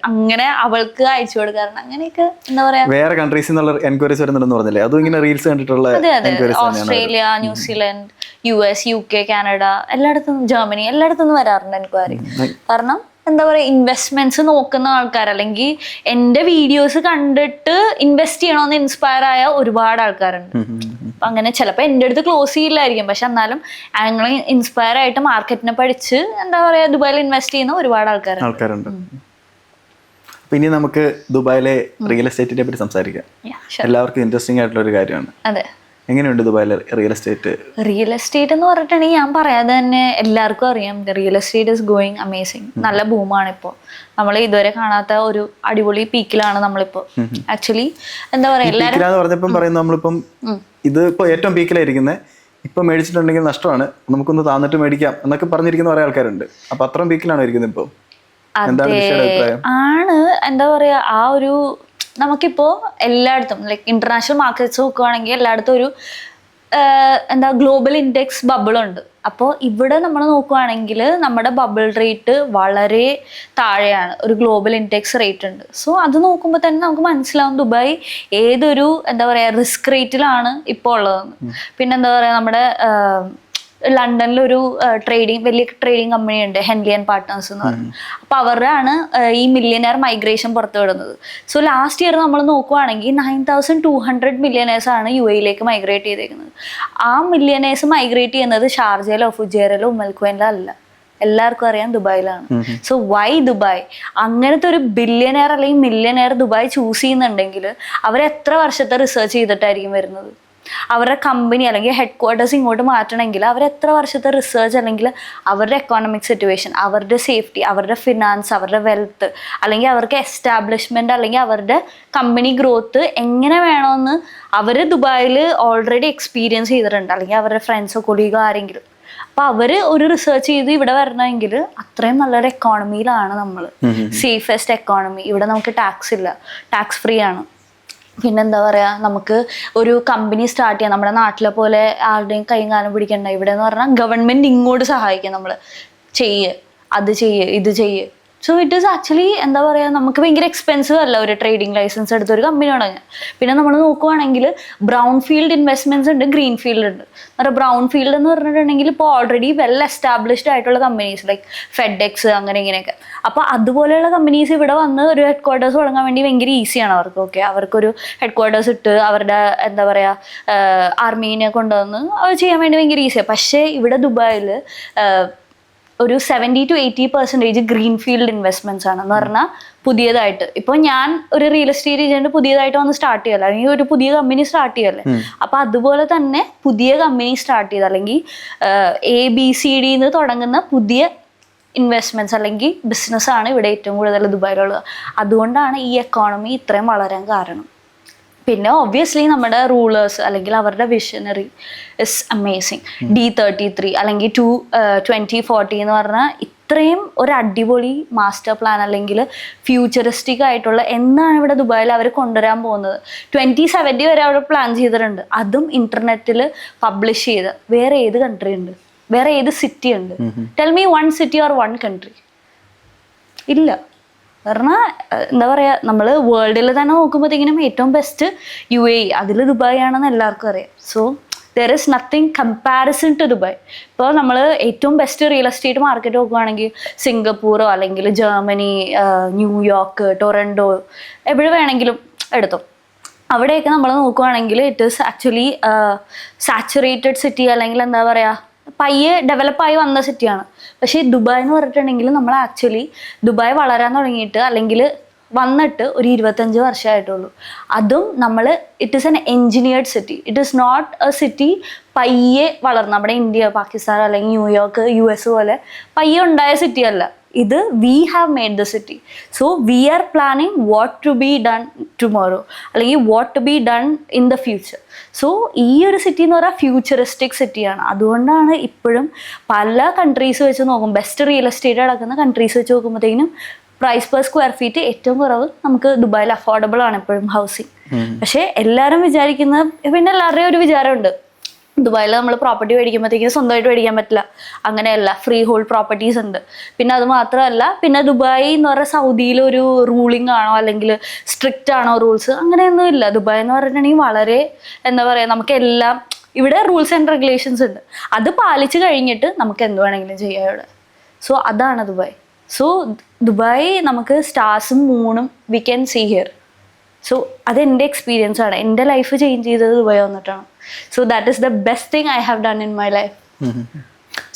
അങ്ങനെ അവൾക്ക് അയച്ചു കൊടുക്കാറുണ്ട്. അങ്ങനെയൊക്കെ എന്താ പറയാ, വേറെ കൺട്രീസിൽ നിന്നുള്ള എൻക്വയറീസ് വരുന്നുണ്ടെന്ന് പറഞ്ഞില്ലേ? അതും ഇങ്ങനെ റീൽസ് കണ്ടിട്ടുള്ള. അതെ അതെ, Australia, New Zealand, US, UK, Canada, എല്ലായിടത്തും, ജർമ്മനി, എല്ലായിടത്തും വരാറുണ്ട് എൻക്വയറി. കാരണം എന്താ പറയാ, ഇൻവെസ്റ്റ്മെന്റ്സ് നോക്കുന്ന ആൾക്കാർ, അല്ലെങ്കിൽ എന്റെ വീഡിയോസ് കണ്ടിട്ട് ഇൻവെസ്റ്റ് ചെയ്യണമെന്ന് ഇൻസ്പയർ ആയ ഒരുപാട് ആൾക്കാരുണ്ട്. അപ്പൊ അങ്ങനെ ചിലപ്പോൾ എൻ്റെ അടുത്ത് ക്ലോസ് ചെയ്യില്ലായിരിക്കും, പക്ഷെ എന്നാലും അങ്ങനെ ഇൻസ്പയർ ആയിട്ട് മാർക്കറ്റിനെ പഠിച്ച് എന്താ പറയാ ദുബായിൽ ഇൻവെസ്റ്റ് ചെയ്യുന്ന ഒരുപാട് ആൾക്കാരുണ്ട്. പിന്നെ നമുക്ക് ദുബായിലെ റിയൽ എസ്റ്റേറ്റിനെ പറ്റി സംസാരിക്കാം. എല്ലാവർക്കും ഇൻട്രസ്റ്റിംഗ് ആയിട്ടുള്ള ഒരു കാര്യമാണ്. അതെ, എങ്ങനെയുണ്ട് ദുബായിലെ റിയൽ എസ്റ്റേറ്റ്? റിയൽ എസ്റ്റേറ്റ് എന്ന് പറഞ്ഞിട്ടുണ്ടെങ്കിൽ ഞാൻ പറയാതെ തന്നെ എല്ലാവർക്കും അറിയാം, real estate is going amazing. നല്ല ബൂമാണ് ഇപ്പോൾ. നമ്മൾ ഇതുവരെ കാണാത്ത ഒരു അടിപൊളി പീക്കിലാണ് നമ്മളിപ്പോ. ആക്ച്വലി എന്താ പറയാ, എല്ലാവരും പറഞ്ഞപ്പം പറയുന്നത് നമ്മളിപ്പം ഇത് ഇപ്പൊ ഏറ്റവും പീക്കിലായിരിക്കുന്നത്, ഇപ്പൊ മേടിച്ചിട്ടുണ്ടെങ്കിൽ നഷ്ടമാണ്, നമുക്കൊന്ന് താന്നിട്ട് മേടിക്കാം എന്നൊക്കെ പറഞ്ഞിരിക്കുന്ന കുറെ ആൾക്കാരുണ്ട്. അപ്പൊ അത്രയും പീക്കിലാണോ ഇരിക്കുന്നത് ഇപ്പൊ? ആണ് എന്താ പറയാ, ആ ഒരു നമുക്കിപ്പോ എല്ലായിടത്തും ലൈക്ക് ഇന്റർനാഷണൽ മാർക്കറ്റ്സ് നോക്കുകയാണെങ്കിൽ എല്ലായിടത്തും ഒരു എന്താ ഗ്ലോബൽ ഇൻഡെക്സ് ബബിളുണ്ട്. അപ്പോൾ ഇവിടെ നമ്മൾ നോക്കുകയാണെങ്കിൽ നമ്മുടെ ബബിൾ റേറ്റ് വളരെ താഴെയാണ്, ഒരു ഗ്ലോബൽ ഇൻഡെക്സ് റേറ്റ് ഉണ്ട്. സോ അത് നോക്കുമ്പോൾ തന്നെ നമുക്ക് മനസ്സിലാവും ദുബായ് ഏതൊരു എന്താ പറയുക റിസ്ക് റേറ്റിലാണ് ഇപ്പോൾ ഉള്ളതെന്ന്. പിന്നെ എന്താ പറയുക, നമ്മുടെ ലണ്ടനിലൊരു വലിയ ട്രേഡിംഗ് കമ്പനി ഉണ്ട്, ഹെൻലി ആൻഡ് പാർട്ട്നേഴ്സ് എന്ന് പറഞ്ഞു. അപ്പൊ അവരാണ് ഈ മില്യനെയർ മൈഗ്രേഷൻ പുറത്തു വിടുന്നത്. സോ ലാസ്റ്റ് ഇയർ നമ്മൾ നോക്കുവാണെങ്കിൽ 9200 മില്യനേഴ്സ് ആണ് UAE മൈഗ്രേറ്റ് ചെയ്തേക്കുന്നത്. ആ മില്യനേഴ്സ് മൈഗ്രേറ്റ് ചെയ്യുന്നത് ഷാർജയിലോ ഫുജൈറയിലോ ഉമ്മൽഖുവൈനിലോ അല്ല, എല്ലാവർക്കും അറിയാം ദുബായിലാണ്. So why Dubai? അങ്ങനത്തെ ഒരു ബില്യനെയർ അല്ലെങ്കിൽ മില്യനെയർ ദുബായ് ചൂസ് ചെയ്യുന്നുണ്ടെങ്കിൽ അവർ എത്ര വർഷത്തെ റിസർച്ച് ചെയ്തിട്ടായിരിക്കും വരുന്നത്? അവരുടെ കമ്പനി അല്ലെങ്കിൽ ഹെഡ് ക്വാർട്ടേഴ്സ് ഇങ്ങോട്ട് മാറ്റണമെങ്കിൽ അവർ എത്ര വർഷത്തെ റിസർച്ച്, അല്ലെങ്കിൽ അവരുടെ എക്കോണമിക് സിറ്റുവേഷൻ, അവരുടെ സേഫ്റ്റി, അവരുടെ ഫിനാൻസ്, അവരുടെ വെൽത്ത്, അല്ലെങ്കിൽ അവർക്ക് എസ്റ്റാബ്ലിഷ്മെന്റ്, അല്ലെങ്കിൽ അവരുടെ കമ്പനി ഗ്രോത്ത് എങ്ങനെ വേണമെന്ന് അവർ ദുബായിൽ ഓൾറെഡി എക്സ്പീരിയൻസ് ചെയ്തിട്ടുണ്ട്, അല്ലെങ്കിൽ അവരുടെ ഫ്രണ്ട്സോ കൊളീഗോ ആരെങ്കിലും. അപ്പൊ അവര് ഒരു റിസർച്ച് ചെയ്ത് ഇവിടെ വരണമെങ്കിൽ അത്രയും നല്ലൊരു എക്കോണമിയിലാണ് നമ്മൾ. സേഫസ്റ്റ് എക്കോണമി, ഇവിടെ നമുക്ക് ടാക്സ് ഇല്ല, ടാക്സ് ഫ്രീ ആണ്. പിന്നെന്താ പറയുക, നമുക്ക് ഒരു കമ്പനി സ്റ്റാർട്ട് ചെയ്യാം, നമ്മുടെ നാട്ടിലെ പോലെ ആരുടെയും കൈയും കാലം പിടിക്കണ്ട. ഇവിടെ എന്ന് പറഞ്ഞാൽ ഗവൺമെന്റ് ഇങ്ങോട്ട് സഹായിക്കും, നമ്മൾ ചെയ്യ്, അത് ചെയ്യ്, ഇത് ചെയ്യ്. സോ ഇറ്റ് ഈസ് ആക്ച്വലി എന്താ പറയുക, നമുക്ക് ഭയങ്കര എക്സ്പെൻസീവ് അല്ല ഒരു ട്രേഡിംഗ് ലൈസൻസ് എടുത്ത് ഒരു കമ്പനി തുടങ്ങാൻ. പിന്നെ നമ്മൾ നോക്കുവാണെങ്കിൽ ബ്രൗൺ ഫീൽഡ് ഇൻവെസ്റ്റ്മെന്റ്സ് ഉണ്ട്, ഗ്രീൻ ഫീൽഡ് ഉണ്ട്. അന്നേരം ബ്രൗൺ ഫീൽഡ് എന്ന് പറഞ്ഞിട്ടുണ്ടെങ്കിൽ ഇപ്പോൾ ഓൾറെഡി വെൽ എസ്റ്റാബ്ലിഷ്ഡ് ആയിട്ടുള്ള കമ്പനീസ് ലൈക്ക് ഫെഡെക്സ് അങ്ങനെ ഇങ്ങനെയൊക്കെ. അപ്പോൾ അതുപോലെയുള്ള കമ്പനീസ് ഇവിടെ വന്ന് ഒരു ഹെഡ് ക്വാർട്ടേഴ്സ് തുടങ്ങാൻ വേണ്ടി ഭയങ്കര ഈസിയാണ് അവർക്ക്. ഓക്കെ, അവർക്കൊരു ഹെഡ് ക്വാർട്ടേഴ്സ് ഇട്ട് അവരുടെ എന്താ പറയുക ആർമീനെ കൊണ്ടുവന്ന് അത് ചെയ്യാൻ വേണ്ടി ഭയങ്കര ഈസിയാണ്. പക്ഷേ ഇവിടെ ദുബായിൽ ഒരു 70 to 80% ഗ്രീൻ ഫീൽഡ് ഇൻവെസ്റ്റ്മെന്റ്സ് ആണ്. എന്ന് പറഞ്ഞാൽ പുതിയതായിട്ട് ഇപ്പോൾ ഞാൻ ഒരു റിയൽ എസ്റ്റേറ്റ് ഏജന്റ് പുതിയതായിട്ട് വന്ന് സ്റ്റാർട്ട് ചെയ്യല്ലേ, അല്ലെങ്കിൽ ഒരു പുതിയ കമ്പനി സ്റ്റാർട്ട് ചെയ്യല്ലേ. അപ്പൊ അതുപോലെ തന്നെ പുതിയ കമ്പനി സ്റ്റാർട്ട് ചെയ്ത് അല്ലെങ്കിൽ ABCD തുടങ്ങുന്ന പുതിയ ഇൻവെസ്റ്റ്മെന്റ്സ് അല്ലെങ്കിൽ ബിസിനസ് ആണ് ഇവിടെ ഏറ്റവും കൂടുതൽ ദുബായിലുള്ളത്. അതുകൊണ്ടാണ് ഈ എക്കോണമി ഇത്രയും വളരാൻ കാരണം. പിന്നെ ഒബ്വിയസ്ലി നമ്മുടെ റൂളേഴ്സ് അല്ലെങ്കിൽ അവരുടെ വിഷനറി ഇസ് അമേസിങ്. D33 അല്ലെങ്കിൽ 2040 എന്ന് പറഞ്ഞാൽ അത്രയും ഒരു അടിപൊളി മാസ്റ്റർ പ്ലാൻ അല്ലെങ്കിൽ ഫ്യൂച്ചറിസ്റ്റിക് ആയിട്ടുള്ള എന്താണ് ഇവിടെ ദുബായിൽ അവർ കൊണ്ടുവരാൻ പോകുന്നത് 2070 വരെ അവിടെ പ്ലാൻ ചെയ്തിട്ടുണ്ട്. അതും ഇന്റർനെറ്റിൽ പബ്ലിഷ് ചെയ്ത് വേറെ ഏത് കൺട്രി ഉണ്ട്, വേറെ ഏത് സിറ്റി ഉണ്ട്? Tell me one city or one country. ഇല്ല. കാരണം എന്താ പറയുക, നമ്മൾ വേൾഡിൽ തന്നെ നോക്കുമ്പോഴത്തേക്കിനും ഏറ്റവും ബെസ്റ്റ് UAE, അതിൽ ദുബായ് ആണെന്ന് എല്ലാവർക്കും അറിയാം. So there is nothing comparison to Dubai. ഇപ്പോൾ നമ്മൾ ഏറ്റവും ബെസ്റ്റ് റിയൽ എസ്റ്റേറ്റ് മാർക്കറ്റ് നോക്കുകയാണെങ്കിൽ സിംഗപ്പൂറോ അല്ലെങ്കിൽ ജർമ്മനി, ന്യൂയോർക്ക്, ടൊറൻഡോ, എവിടെ വേണമെങ്കിലും എടുത്തോ. അവിടെയൊക്കെ നമ്മൾ നോക്കുകയാണെങ്കിൽ it is actually saturated city, അല്ലെങ്കിൽ എന്താ പറയുക, പയ്യെ ഡെവലപ്പായി വന്ന സിറ്റിയാണ്. പക്ഷേ ദുബായ് എന്ന് പറഞ്ഞിട്ടുണ്ടെങ്കിൽ നമ്മൾ ആക്ച്വലി ദുബായ് വളരാൻ തുടങ്ങിയിട്ട് അല്ലെങ്കിൽ വന്നിട്ട് ഒരു 25 വർഷമായിട്ടുള്ളൂ. അതും നമ്മൾ it is an engineered city. It is not a city പയ്യെ വളർന്നു. നമ്മുടെ ഇന്ത്യ, പാകിസ്ഥാൻ അല്ലെങ്കിൽ ന്യൂയോർക്ക്, US പോലെ പയ്യെ ഉണ്ടായ സിറ്റി അല്ല ഇത്. We have made the city. So we are planning what to be done tomorrow, അല്ലെങ്കിൽ what to be done in the future. So ഈ ഒരു സിറ്റി എന്ന് പറഞ്ഞാൽ ഫ്യൂച്ചറിസ്റ്റിക് സിറ്റിയാണ്. അതുകൊണ്ടാണ് ഇപ്പോഴും പല കൺട്രീസ് വെച്ച് നോക്കും, ബെസ്റ്റ് റിയൽ എസ്റ്റേറ്റ് നടക്കുന്ന കൺട്രീസ് വെച്ച് നോക്കുമ്പോഴത്തേനും പ്രൈസ് പെർ സ്ക്വയർ ഫീറ്റ് ഏറ്റവും കുറവ് നമുക്ക് ദുബായിൽ അഫോർഡബിൾ ആണ് എപ്പോഴും ഹൗസിങ്. പക്ഷേ എല്ലാവരും വിചാരിക്കുന്നത്, പിന്നെ എല്ലാവരുടെയും ഒരു വിചാരമുണ്ട് ദുബായിൽ നമ്മൾ പ്രോപ്പർട്ടി മേടിക്കുമ്പോഴത്തേക്കും സ്വന്തമായിട്ട് മേടിക്കാൻ പറ്റില്ല. അങ്ങനെയല്ല, ഫ്രീ ഹോൾഡ് പ്രോപ്പർട്ടീസ് ഉണ്ട്. പിന്നെ അത് മാത്രമല്ല, പിന്നെ ദുബായ് എന്ന് പറഞ്ഞാൽ സൗദിയിൽ ഒരു റൂളിംഗ് ആണോ അല്ലെങ്കിൽ സ്ട്രിക്റ്റ് ആണോ റൂൾസ്, അങ്ങനെയൊന്നും ഇല്ല. ദുബായ് എന്ന് പറഞ്ഞിട്ടുണ്ടെങ്കിൽ വളരെ എന്താ പറയുക, നമുക്ക് എല്ലാം ഇവിടെ റൂൾസ് ആൻഡ് റെഗുലേഷൻസ് ഉണ്ട്. അത് പാലിച്ച് കഴിഞ്ഞിട്ട് നമുക്ക് എന്ത് വേണമെങ്കിലും ചെയ്യാം ഇവിടെ. സോ അതാണ് ദുബായ്. സോ ദുബായ് നമുക്ക് സ്റ്റാർസും മൂണും we can see here. So അതെൻ്റെ എക്സ്പീരിയൻസ് ആണ്. എൻ്റെ ലൈഫ് ചേഞ്ച് ചെയ്തത് ദുബായ് വന്നിട്ടാണ്. So that is the best thing I have done in my life.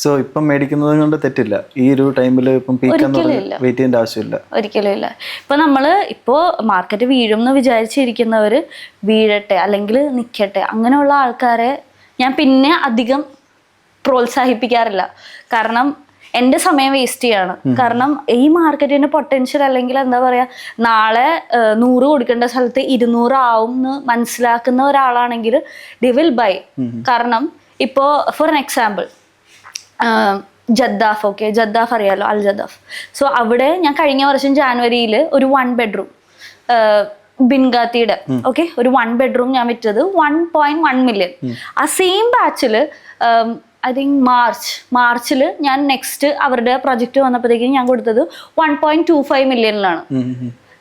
So ഇപ്പം മേടിക്കുന്നത് കൊണ്ട് തെറ്റില്ല. ഈ ഒരു ടൈമിൽ ഇപ്പം വെയിറ്റ് ചെയ്യേണ്ട ആവശ്യമില്ല, ഒരിക്കലും ഇല്ല. ഇപ്പൊ നമ്മള് ഇപ്പോ മാർക്കറ്റ് വീഴും എന്ന് വിചാരിച്ചിരിക്കുന്നവര് വീഴട്ടെ അല്ലെങ്കിൽ നിൽക്കട്ടെ, അങ്ങനെയുള്ള ആൾക്കാരെ ഞാൻ പിന്നെ അധികം പ്രോത്സാഹിപ്പിക്കാറില്ല. കാരണം എൻ്റെ സമയം വേസ്റ്റ് ചെയ്യാണ്. കാരണം ഈ മാർക്കറ്റിന്റെ പൊട്ടൻഷ്യൽ അല്ലെങ്കിൽ എന്താ പറയാ, നാളെ 100 കൊടുക്കേണ്ട സ്ഥലത്ത് 200 ആവും എന്ന് മനസ്സിലാക്കുന്ന ഒരാളാണെങ്കിൽ ദേ വിൽ ബൈ. കാരണം ഇപ്പോൾ for an example Jaddaf, okay, Jaddaf അറിയാലോ, അൽ ജദ്ദാഫ്. സോ അവിടെ ഞാൻ കഴിഞ്ഞ വർഷം ജാനുവരിയിൽ ഒരു 1 ബെഡ്റൂം ബിൻഗാത്തിയുടെ ഓക്കെ ഒരു 1 ബെഡ്റൂം ഞാൻ വിറ്റത് 1.1 മില്യൺ. ആ സെയിം ബാച്ചിൽ ഐ തിങ്ക് മാർച്ചിൽ ഞാൻ നെക്സ്റ്റ് അവരുടെ പ്രൊജക്റ്റ് വന്നപ്പോഴത്തേക്കും ഞാൻ കൊടുത്തത് 1.25 മില്യണിലാണ്.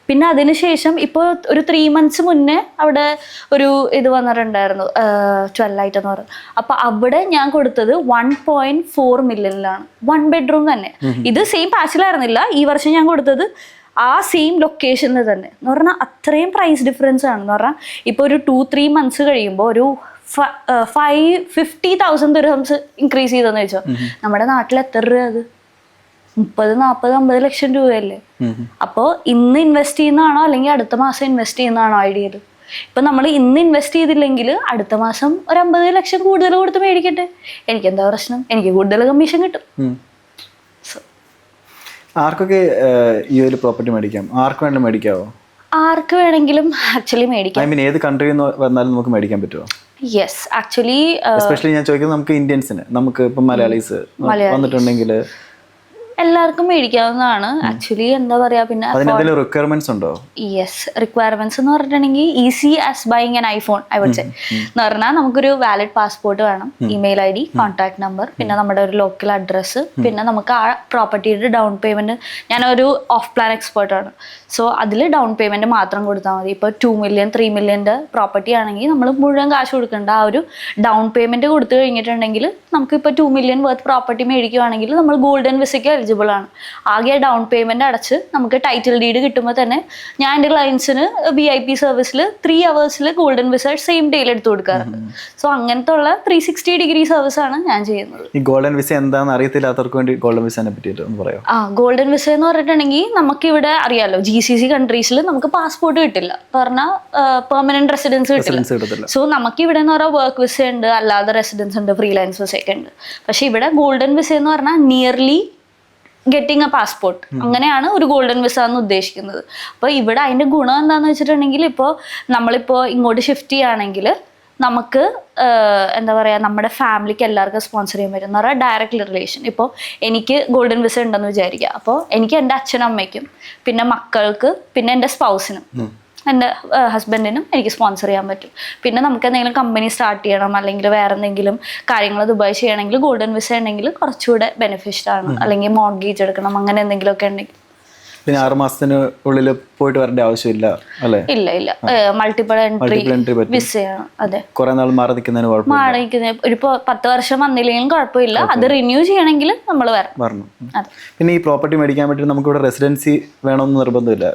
പിന്നെ അതിനുശേഷം ഇപ്പോൾ ഒരു 3 months മുന്നേ അവിടെ ഒരു ഇത് വന്നിട്ടുണ്ടായിരുന്നു, 12 എന്ന് പറഞ്ഞു. അപ്പൊ അവിടെ ഞാൻ കൊടുത്തത് 1.4 മില്യണിലാണ്, 1 ബെഡ്റൂം തന്നെ. ഇത് സെയിം പാച്ചിലായിരുന്നില്ല, ഈ വർഷം ഞാൻ കൊടുത്തത് ആ സെയിം ലൊക്കേഷനിൽ തന്നെ. എന്ന് പറഞ്ഞാൽ അത്രയും പ്രൈസ് ഡിഫറൻസ് ആണെന്ന് പറഞ്ഞാൽ ഇപ്പോൾ ഒരു 2-3 months കഴിയുമ്പോൾ ഒരു 50,000 ദിർഹംസ് ഇൻക്രീസ് ചെയ്തെന്ന് വെച്ചോ. നമ്മുടെ നാട്ടിൽ എത്ര രൂപ അത്? 30-40-50 ലക്ഷം രൂപയല്ലേ. അപ്പോൾ ഇന്ന് ഇൻവെസ്റ്റ് ചെയ്യുന്നതാണോ അല്ലെങ്കിൽ അടുത്ത മാസം ഇൻവെസ്റ്റ് ചെയ്യുന്നതാണോ ഐഡിയയിൽ? ഇപ്പൊ നമ്മൾ ഇന്ന് ഇൻവെസ്റ്റ് ചെയ്തില്ലെങ്കിൽ അടുത്ത മാസം ഒരു 50 ലക്ഷം കൂടുതൽ കൊടുത്ത് മേടിക്കട്ടെ, എനിക്ക് എന്താ പ്രശ്നം? എനിക്ക് കൂടുതൽ കമ്മീഷൻ കിട്ടും. ആർക്കൊക്കെ ഈ ഒരു പ്രോപ്പർട്ടി മേടിക്കാം? ആർക്ക് വേണ്ടി മേടിക്കാവോ? ആർക്ക് വേണമെങ്കിലും ആക്ച്വലി മേടിക്കാം. ഐ മീൻ ഏത് കൺട്രിയിൽ നിന്ന് വന്നാലും നമുക്ക് മേടിക്കാൻ പറ്റുമോ? യെസ്, ആക്ച്വലി എസ്പെഷ്യലി ഞാൻ ചോദിക്കുന്നത് നമുക്ക് ഇന്ത്യൻസിന്, നമുക്ക് ഇപ്പം മലയാളീസ് വന്നിട്ടുണ്ടെങ്കിൽ എല്ലാവർക്കും മേടിക്കാവുന്നതാണ്. ആക്ച്വലി എന്താ പറയാ, പിന്നെ അതിനെന്തെങ്കിലും റിക്വയർമെന്റ്സ് ഉണ്ടോ? യെസ്, റിക്വയർമെന്റ്സ് എന്ന് പറഞ്ഞിട്ടുണ്ടെങ്കിൽ easy as buying an iPhone I would say. എന്ന് പറഞ്ഞാൽ നമുക്കൊരു വാലിഡ് പാസ്പോർട്ട് വേണം, ഇമെയിൽ ID, കോൺടാക്ട് നമ്പർ, പിന്നെ നമ്മുടെ ഒരു ലോക്കൽ അഡ്രസ്സ്, പിന്നെ നമുക്ക് ആ പ്രോപ്പർട്ടിയുടെ ഡൗൺ പേയ്മെന്റ്. ഞാനൊരു ഓഫ് പ്ലാൻ എക്സ്പേർട്ടാണ്. സോ അതിൽ ഡൗൺ പേയ്മെന്റ് മാത്രം കൊടുത്താൽ മതി. ഇപ്പോൾ 2 million 3 million പ്രോപ്പർട്ടി ആണെങ്കിൽ നമ്മൾ മുഴുവൻ കാശ് കൊടുക്കേണ്ട. ആ ഒരു ഡൗൺ പേയ്മെന്റ് കൊടുത്തു കഴിഞ്ഞിട്ടുണ്ടെങ്കിൽ നമുക്കിപ്പോൾ 2 million വർത്ത് പ്രോപ്പർട്ടി മേടിക്കുകയാണെങ്കിൽ നമ്മൾ ഗോൾഡൻ വിസയ്ക്ക് എലിജിബിൾ ആണ്. ആകെ ഡൗൺ പേയ്മെന്റ് അടച്ച് നമുക്ക് ടൈറ്റിൽ ഡീഡ് കിട്ടുമ്പോൾ തന്നെ ഞാൻ എൻ്റെ ക്ലയൻസിന് VIP സർവീസിൽ 3 hours ഗോൾഡൻ വിസ സെയിം ഡേയിൽ എടുത്തു കൊടുക്കാറുണ്ട്. സോ അങ്ങനത്തെ ഉള്ള 360-degree സർവീസ് ആണ് ഞാൻ ചെയ്യുന്നത്. ഈ ഗോൾഡൻ വിസ എന്താണെന്ന് അറിയത്തില്ലാത്തവർക്ക് വേണ്ടി ഗോൾഡൻ വിസയെ പറ്റിയിട്ട് ഒന്ന് പറയാം. ഗോൾഡൻ വിസ എന്ന് പറഞ്ഞിട്ടുണ്ടെങ്കിൽ നമുക്കിവിടെ അറിയാലോ, GCC കൺട്രീസിൽ നമുക്ക് പാസ്പോർട്ട് കിട്ടില്ല, പറഞ്ഞാൽ പെർമനന്റ് റെസിഡൻസ് കിട്ടില്ല. സോ നമുക്ക് ഇവിടെ എന്ന് പറഞ്ഞാൽ വർക്ക് വിസ ഉണ്ട്, അല്ലാതെ റെസിഡൻസ് ഉണ്ട്, ഫ്രീലാൻസ് വിസ ഒക്കെ ഉണ്ട്. പക്ഷെ ഇവിടെ ഗോൾഡൻ വിസ എന്ന് പറഞ്ഞാൽ നിയർലി ഗെറ്റിംഗ് എ പാസ്പോർട്ട്, അങ്ങനെയാണ് ഒരു ഗോൾഡൻ വിസ എന്ന് ഉദ്ദേശിക്കുന്നത്. അപ്പോൾ ഇവിടെ അതിൻ്റെ ഗുണം എന്താണെന്ന് വെച്ചിട്ടുണ്ടെങ്കിൽ ഇപ്പോൾ നമ്മളിപ്പോൾ ഇങ്ങോട്ട് ഷിഫ്റ്റ് ചെയ്യുകയാണെങ്കിൽ നമുക്ക് എന്താ പറയുക നമ്മുടെ ഫാമിലിക്ക് എല്ലാവർക്കും സ്പോൺസർ ചെയ്യാൻ പറ്റും എന്ന് പറഞ്ഞാൽ ഡയറക്റ്റ് റിലേഷൻ. ഇപ്പോൾ എനിക്ക് ഗോൾഡൻ വിസ ഉണ്ടെന്ന് വിചാരിക്കുക. അപ്പോൾ എനിക്ക് എൻ്റെ അച്ഛനും അമ്മയ്ക്കും പിന്നെ മക്കൾക്ക് പിന്നെ എൻ്റെ സ്പൗസിനും എൻ്റെ ഹസ്ബൻഡിനും എനിക്ക് സ്പോൺസർ ചെയ്യാൻ പറ്റും. പിന്നെ നമുക്ക് എന്തെങ്കിലും കമ്പനി സ്റ്റാർട്ട് ചെയ്യണം അല്ലെങ്കിൽ വേറെ എന്തെങ്കിലും കാര്യങ്ങൾ ദുബായ് ചെയ്യണമെങ്കിൽ ഗോൾഡൻ വിസ ഉണ്ടെങ്കിൽ കുറച്ചുകൂടെ ബെനിഫിഷ്യൽ ആണ്. അല്ലെങ്കിൽ മോർഗേജ് എടുക്കണം അങ്ങനെ എന്തെങ്കിലുമൊക്കെ ഉണ്ടെങ്കിൽ പിന്നെ 6 മാസത്തിന് ഉള്ളിൽ പോയിട്ട് വരേണ്ട ആവശ്യമില്ല അല്ലേ? ഇല്ല മൾട്ടിപ്പിൾ എൻട്രി വിസയാണ്. അതെ, കുറെ നാൾ മാറി നിൽക്കുന്നതിന് കുഴപ്പമില്ല. ഒരു 10 വർഷം വന്നില്ലെങ്കിലും കുഴപ്പമില്ല. അത് റിന്യൂ ചെയ്യണമെങ്കിൽ നമ്മൾ വരണം. പിന്നെ ഈ പ്രോപ്പർട്ടി മേടിക്കാൻ വേണ്ടി നമുക്ക് ഇവിടെ റെസിഡൻസി വേണമെന്ന് നിർബന്ധമില്ല.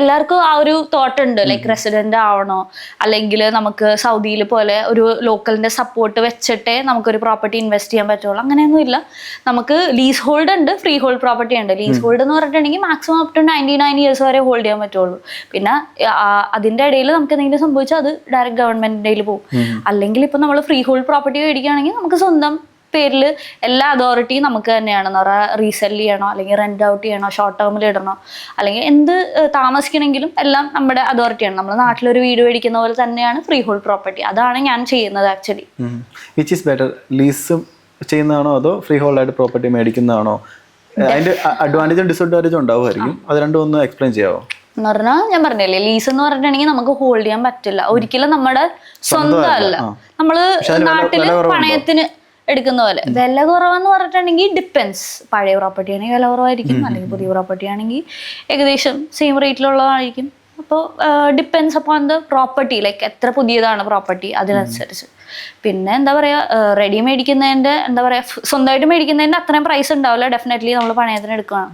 എല്ലാവർക്കും ആ ഒരു തോട്ട് ഉണ്ട്, ലൈക്ക് റെസിഡന്റ് ആവണോ അല്ലെങ്കിൽ നമുക്ക് സൗദിയിൽ പോലെ ഒരു ലോക്കലിന്റെ സപ്പോർട്ട് വെച്ചിട്ടേ നമുക്കൊരു പ്രോപ്പർട്ടി ഇൻവെസ്റ്റ് ചെയ്യാൻ പറ്റുള്ളൂ. അങ്ങനെയൊന്നും ഇല്ല. നമുക്ക് ലീസ് ഹോൾഡ് ഉണ്ട്, ഫ്രീ ഹോൾഡ് പ്രോപ്പർട്ടി ഉണ്ട്. ലീസ് ഹോൾഡ് എന്ന് പറഞ്ഞിട്ടുണ്ടെങ്കിൽ മാക്സിമം അപ് ടു 99 ഇയേഴ്സ് വരെ ഹോൾഡ് ചെയ്യാൻ പറ്റുള്ളൂ. പിന്നെ അതിന്റെ ഇടയിൽ നമുക്ക് എന്തെങ്കിലും സംഭവിച്ചാൽ അത് ഡയറക്റ്റ് ഗവൺമെന്റിന്റെ കയ്യിൽ പോകും. അല്ലെങ്കിൽ ഇപ്പൊ നമ്മൾ ഫ്രീ ഹോൾഡ് പ്രോപ്പർട്ടി മേടിക്കുകയാണെങ്കിൽ നമുക്ക് സ്വന്തം പേരിൽ എല്ലാ അതോറിറ്റിയും നമുക്ക് തന്നെയാണെന്ന് പറയാം. റീസെല് ചെയ്യണോ അല്ലെങ്കിൽ റെന്റ് ഔട്ട് ചെയ്യണോ ഷോർട്ട് ടേമിൽ ഇടണോ അല്ലെങ്കിൽ എന്ത് താമസിക്കണമെങ്കിലും എല്ലാം നമ്മുടെ അതോറിറ്റിയാണ്. നമ്മൾ നാട്ടിലൊരു വീട് മേടിക്കുന്ന പോലെ തന്നെയാണ് ഫ്രീ ഹോൾഡ് പ്രോപ്പർട്ടി. അതാണ് ഞാൻ ചെയ്യുന്നത് actually. Which is better, lease ചെയ്യുന്നതാണോ അതോ ഫ്രീ ഹോൾഡ് ആയിട്ട് പ്രോപ്പർട്ടി മേടിക്കുന്നതാണോ? അതിന്റെ അഡ്വാൻറ്റേജും ഡിസഡ്വാൻറ്റേജും ഉണ്ടാവുമായിരിക്കും. അത് രണ്ടും ഒന്ന് എക്സ്പ്ലെയിൻ ചെയ്യാമോ? എന്ന് പറഞ്ഞാൽ ഞാൻ പറഞ്ഞില്ലേ, ലീസ് എന്ന് പറഞ്ഞിട്ടുണ്ടെങ്കിൽ നമുക്ക് ഹോൾഡ് ചെയ്യാൻ പറ്റില്ല. ഒരിക്കലും നമ്മുടെ സ്വന്തം അല്ല. നമ്മള് നാട്ടില് പണയത്തിന് എടുക്കുന്ന പോലെ. വില കുറവെന്ന് പറഞ്ഞിട്ടുണ്ടെങ്കിൽ ഡിപ്പെൻസ്. പഴയ പ്രോപ്പർട്ടി ആണെങ്കിൽ വില കുറവായിരിക്കും, അല്ലെങ്കിൽ പുതിയ പ്രോപ്പർട്ടി ആണെങ്കിൽ ഏകദേശം സെയിം റേറ്റിലുള്ളതായിരിക്കും. അപ്പോൾ depends upon the property, like എത്ര പുതിയതാണ് പ്രോപ്പർട്ടി അതിനനുസരിച്ച്. പിന്നെ എന്താ പറയുക, റെഡി മേടിക്കുന്നതിൻ്റെ എന്താ പറയുക സ്വന്തമായിട്ട് മേടിക്കുന്നതിൻ്റെ അത്രയും പ്രൈസ് ഉണ്ടാവില്ല. ഡെഫിനറ്റ്ലി നമ്മൾ പണയത്തിന് എടുക്കണം.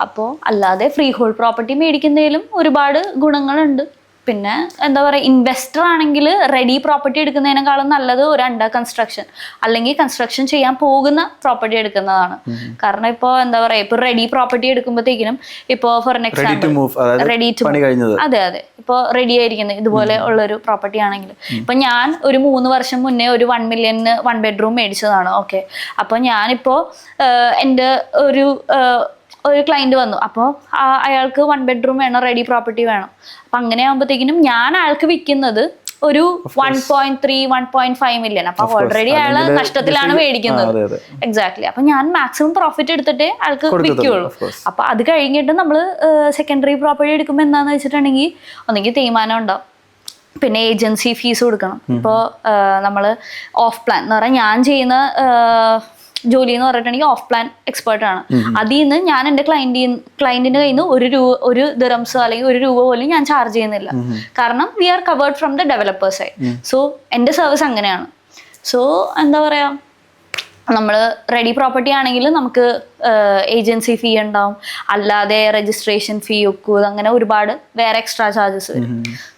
അപ്പോൾ അല്ലാതെ ഫ്രീ ഹോൾഡ് പ്രോപ്പർട്ടി മേടിക്കുന്നതിലും ഒരുപാട് ഗുണങ്ങളുണ്ട്. പിന്നെ എന്താ പറയുക, ഇൻവെസ്റ്റർ ആണെങ്കിൽ റെഡി പ്രോപ്പർട്ടി എടുക്കുന്നതിനേക്കാളും നല്ലത് ഒരു അണ്ടർ കൺസ്ട്രക്ഷൻ അല്ലെങ്കിൽ കൺസ്ട്രക്ഷൻ ചെയ്യാൻ പോകുന്ന പ്രോപ്പർട്ടി എടുക്കുന്നതാണ്. കാരണം ഇപ്പോൾ എന്താ പറയുക, ഇപ്പോൾ റെഡി പ്രോപ്പർട്ടി എടുക്കുമ്പോഴത്തേക്കിനും ഇപ്പോൾ for an example ready to അതെ ഇപ്പോൾ റെഡി ആയിരിക്കുന്നത് ഇതുപോലെ ഉള്ളൊരു പ്രോപ്പർട്ടി ആണെങ്കിൽ ഇപ്പം ഞാൻ ഒരു 3 വർഷം മുന്നേ ഒരു 1 മില്യണിന് 1 ബെഡ്റൂം മേടിച്ചതാണ്. ഓക്കെ, അപ്പോൾ ഞാനിപ്പോൾ എൻ്റെ ഒരു ക്ലയന്റ് വന്നു. അപ്പോൾ അയാൾക്ക് 1 ബെഡ്റൂം വേണം, റെഡി പ്രോപ്പർട്ടി വേണം. അപ്പം അങ്ങനെ ആകുമ്പോഴത്തേക്കിനും ഞാൻ അയാൾക്ക് വിൽക്കുന്നത് ഒരു 1.3 1.5 മില്യൺ. അപ്പൊ ഓൾറെഡി അയാള് നഷ്ടത്തിലാണ് മേടിക്കുന്നത്. എക്സാക്ട്ലി. അപ്പൊ ഞാൻ മാക്സിമം പ്രോഫിറ്റ് എടുത്തിട്ടേ അയാൾക്ക് വിൽക്കുള്ളൂ. അപ്പൊ അത് കഴിഞ്ഞിട്ട് നമ്മള് സെക്കൻഡറി പ്രോപ്പർട്ടി എടുക്കുമ്പോൾ എന്താന്ന് വെച്ചിട്ടുണ്ടെങ്കിൽ ഒന്നെങ്കിൽ തേയ്മാനം ഉണ്ടാവും, പിന്നെ ഏജൻസി ഫീസ് കൊടുക്കണം. ഇപ്പോൾ നമ്മൾ ഓഫ് പ്ലാൻ എന്ന് പറഞ്ഞാൽ ഞാൻ ചെയ്യുന്ന ജോലി എന്ന് പറഞ്ഞിട്ടുണ്ടെങ്കിൽ ഓഫ് പ്ലാൻ എക്സ്പേർട്ട് ആണ്. അതിൽ നിന്ന് ഞാൻ എൻ്റെ ക്ലയന്റിന്റെ കയ്യിൽ നിന്ന് ഒരു ദിറംസോ അല്ലെങ്കിൽ ₹1 പോലും ഞാൻ ചാർജ് ചെയ്യുന്നില്ല. കാരണം we are covered from the developers side. So എൻ്റെ സർവീസ് അങ്ങനെയാണ്. സോ എന്താ പറയാ, നമ്മൾ റെഡി പ്രോപ്പർട്ടി ആണെങ്കിൽ നമുക്ക് ഏജൻസി ഫീ ഉണ്ടാവും, അല്ലാതെ രജിസ്ട്രേഷൻ ഫീ ഒക്കെ അങ്ങനെ ഒരുപാട് വേറെ എക്സ്ട്രാ ചാർജസ് വരും.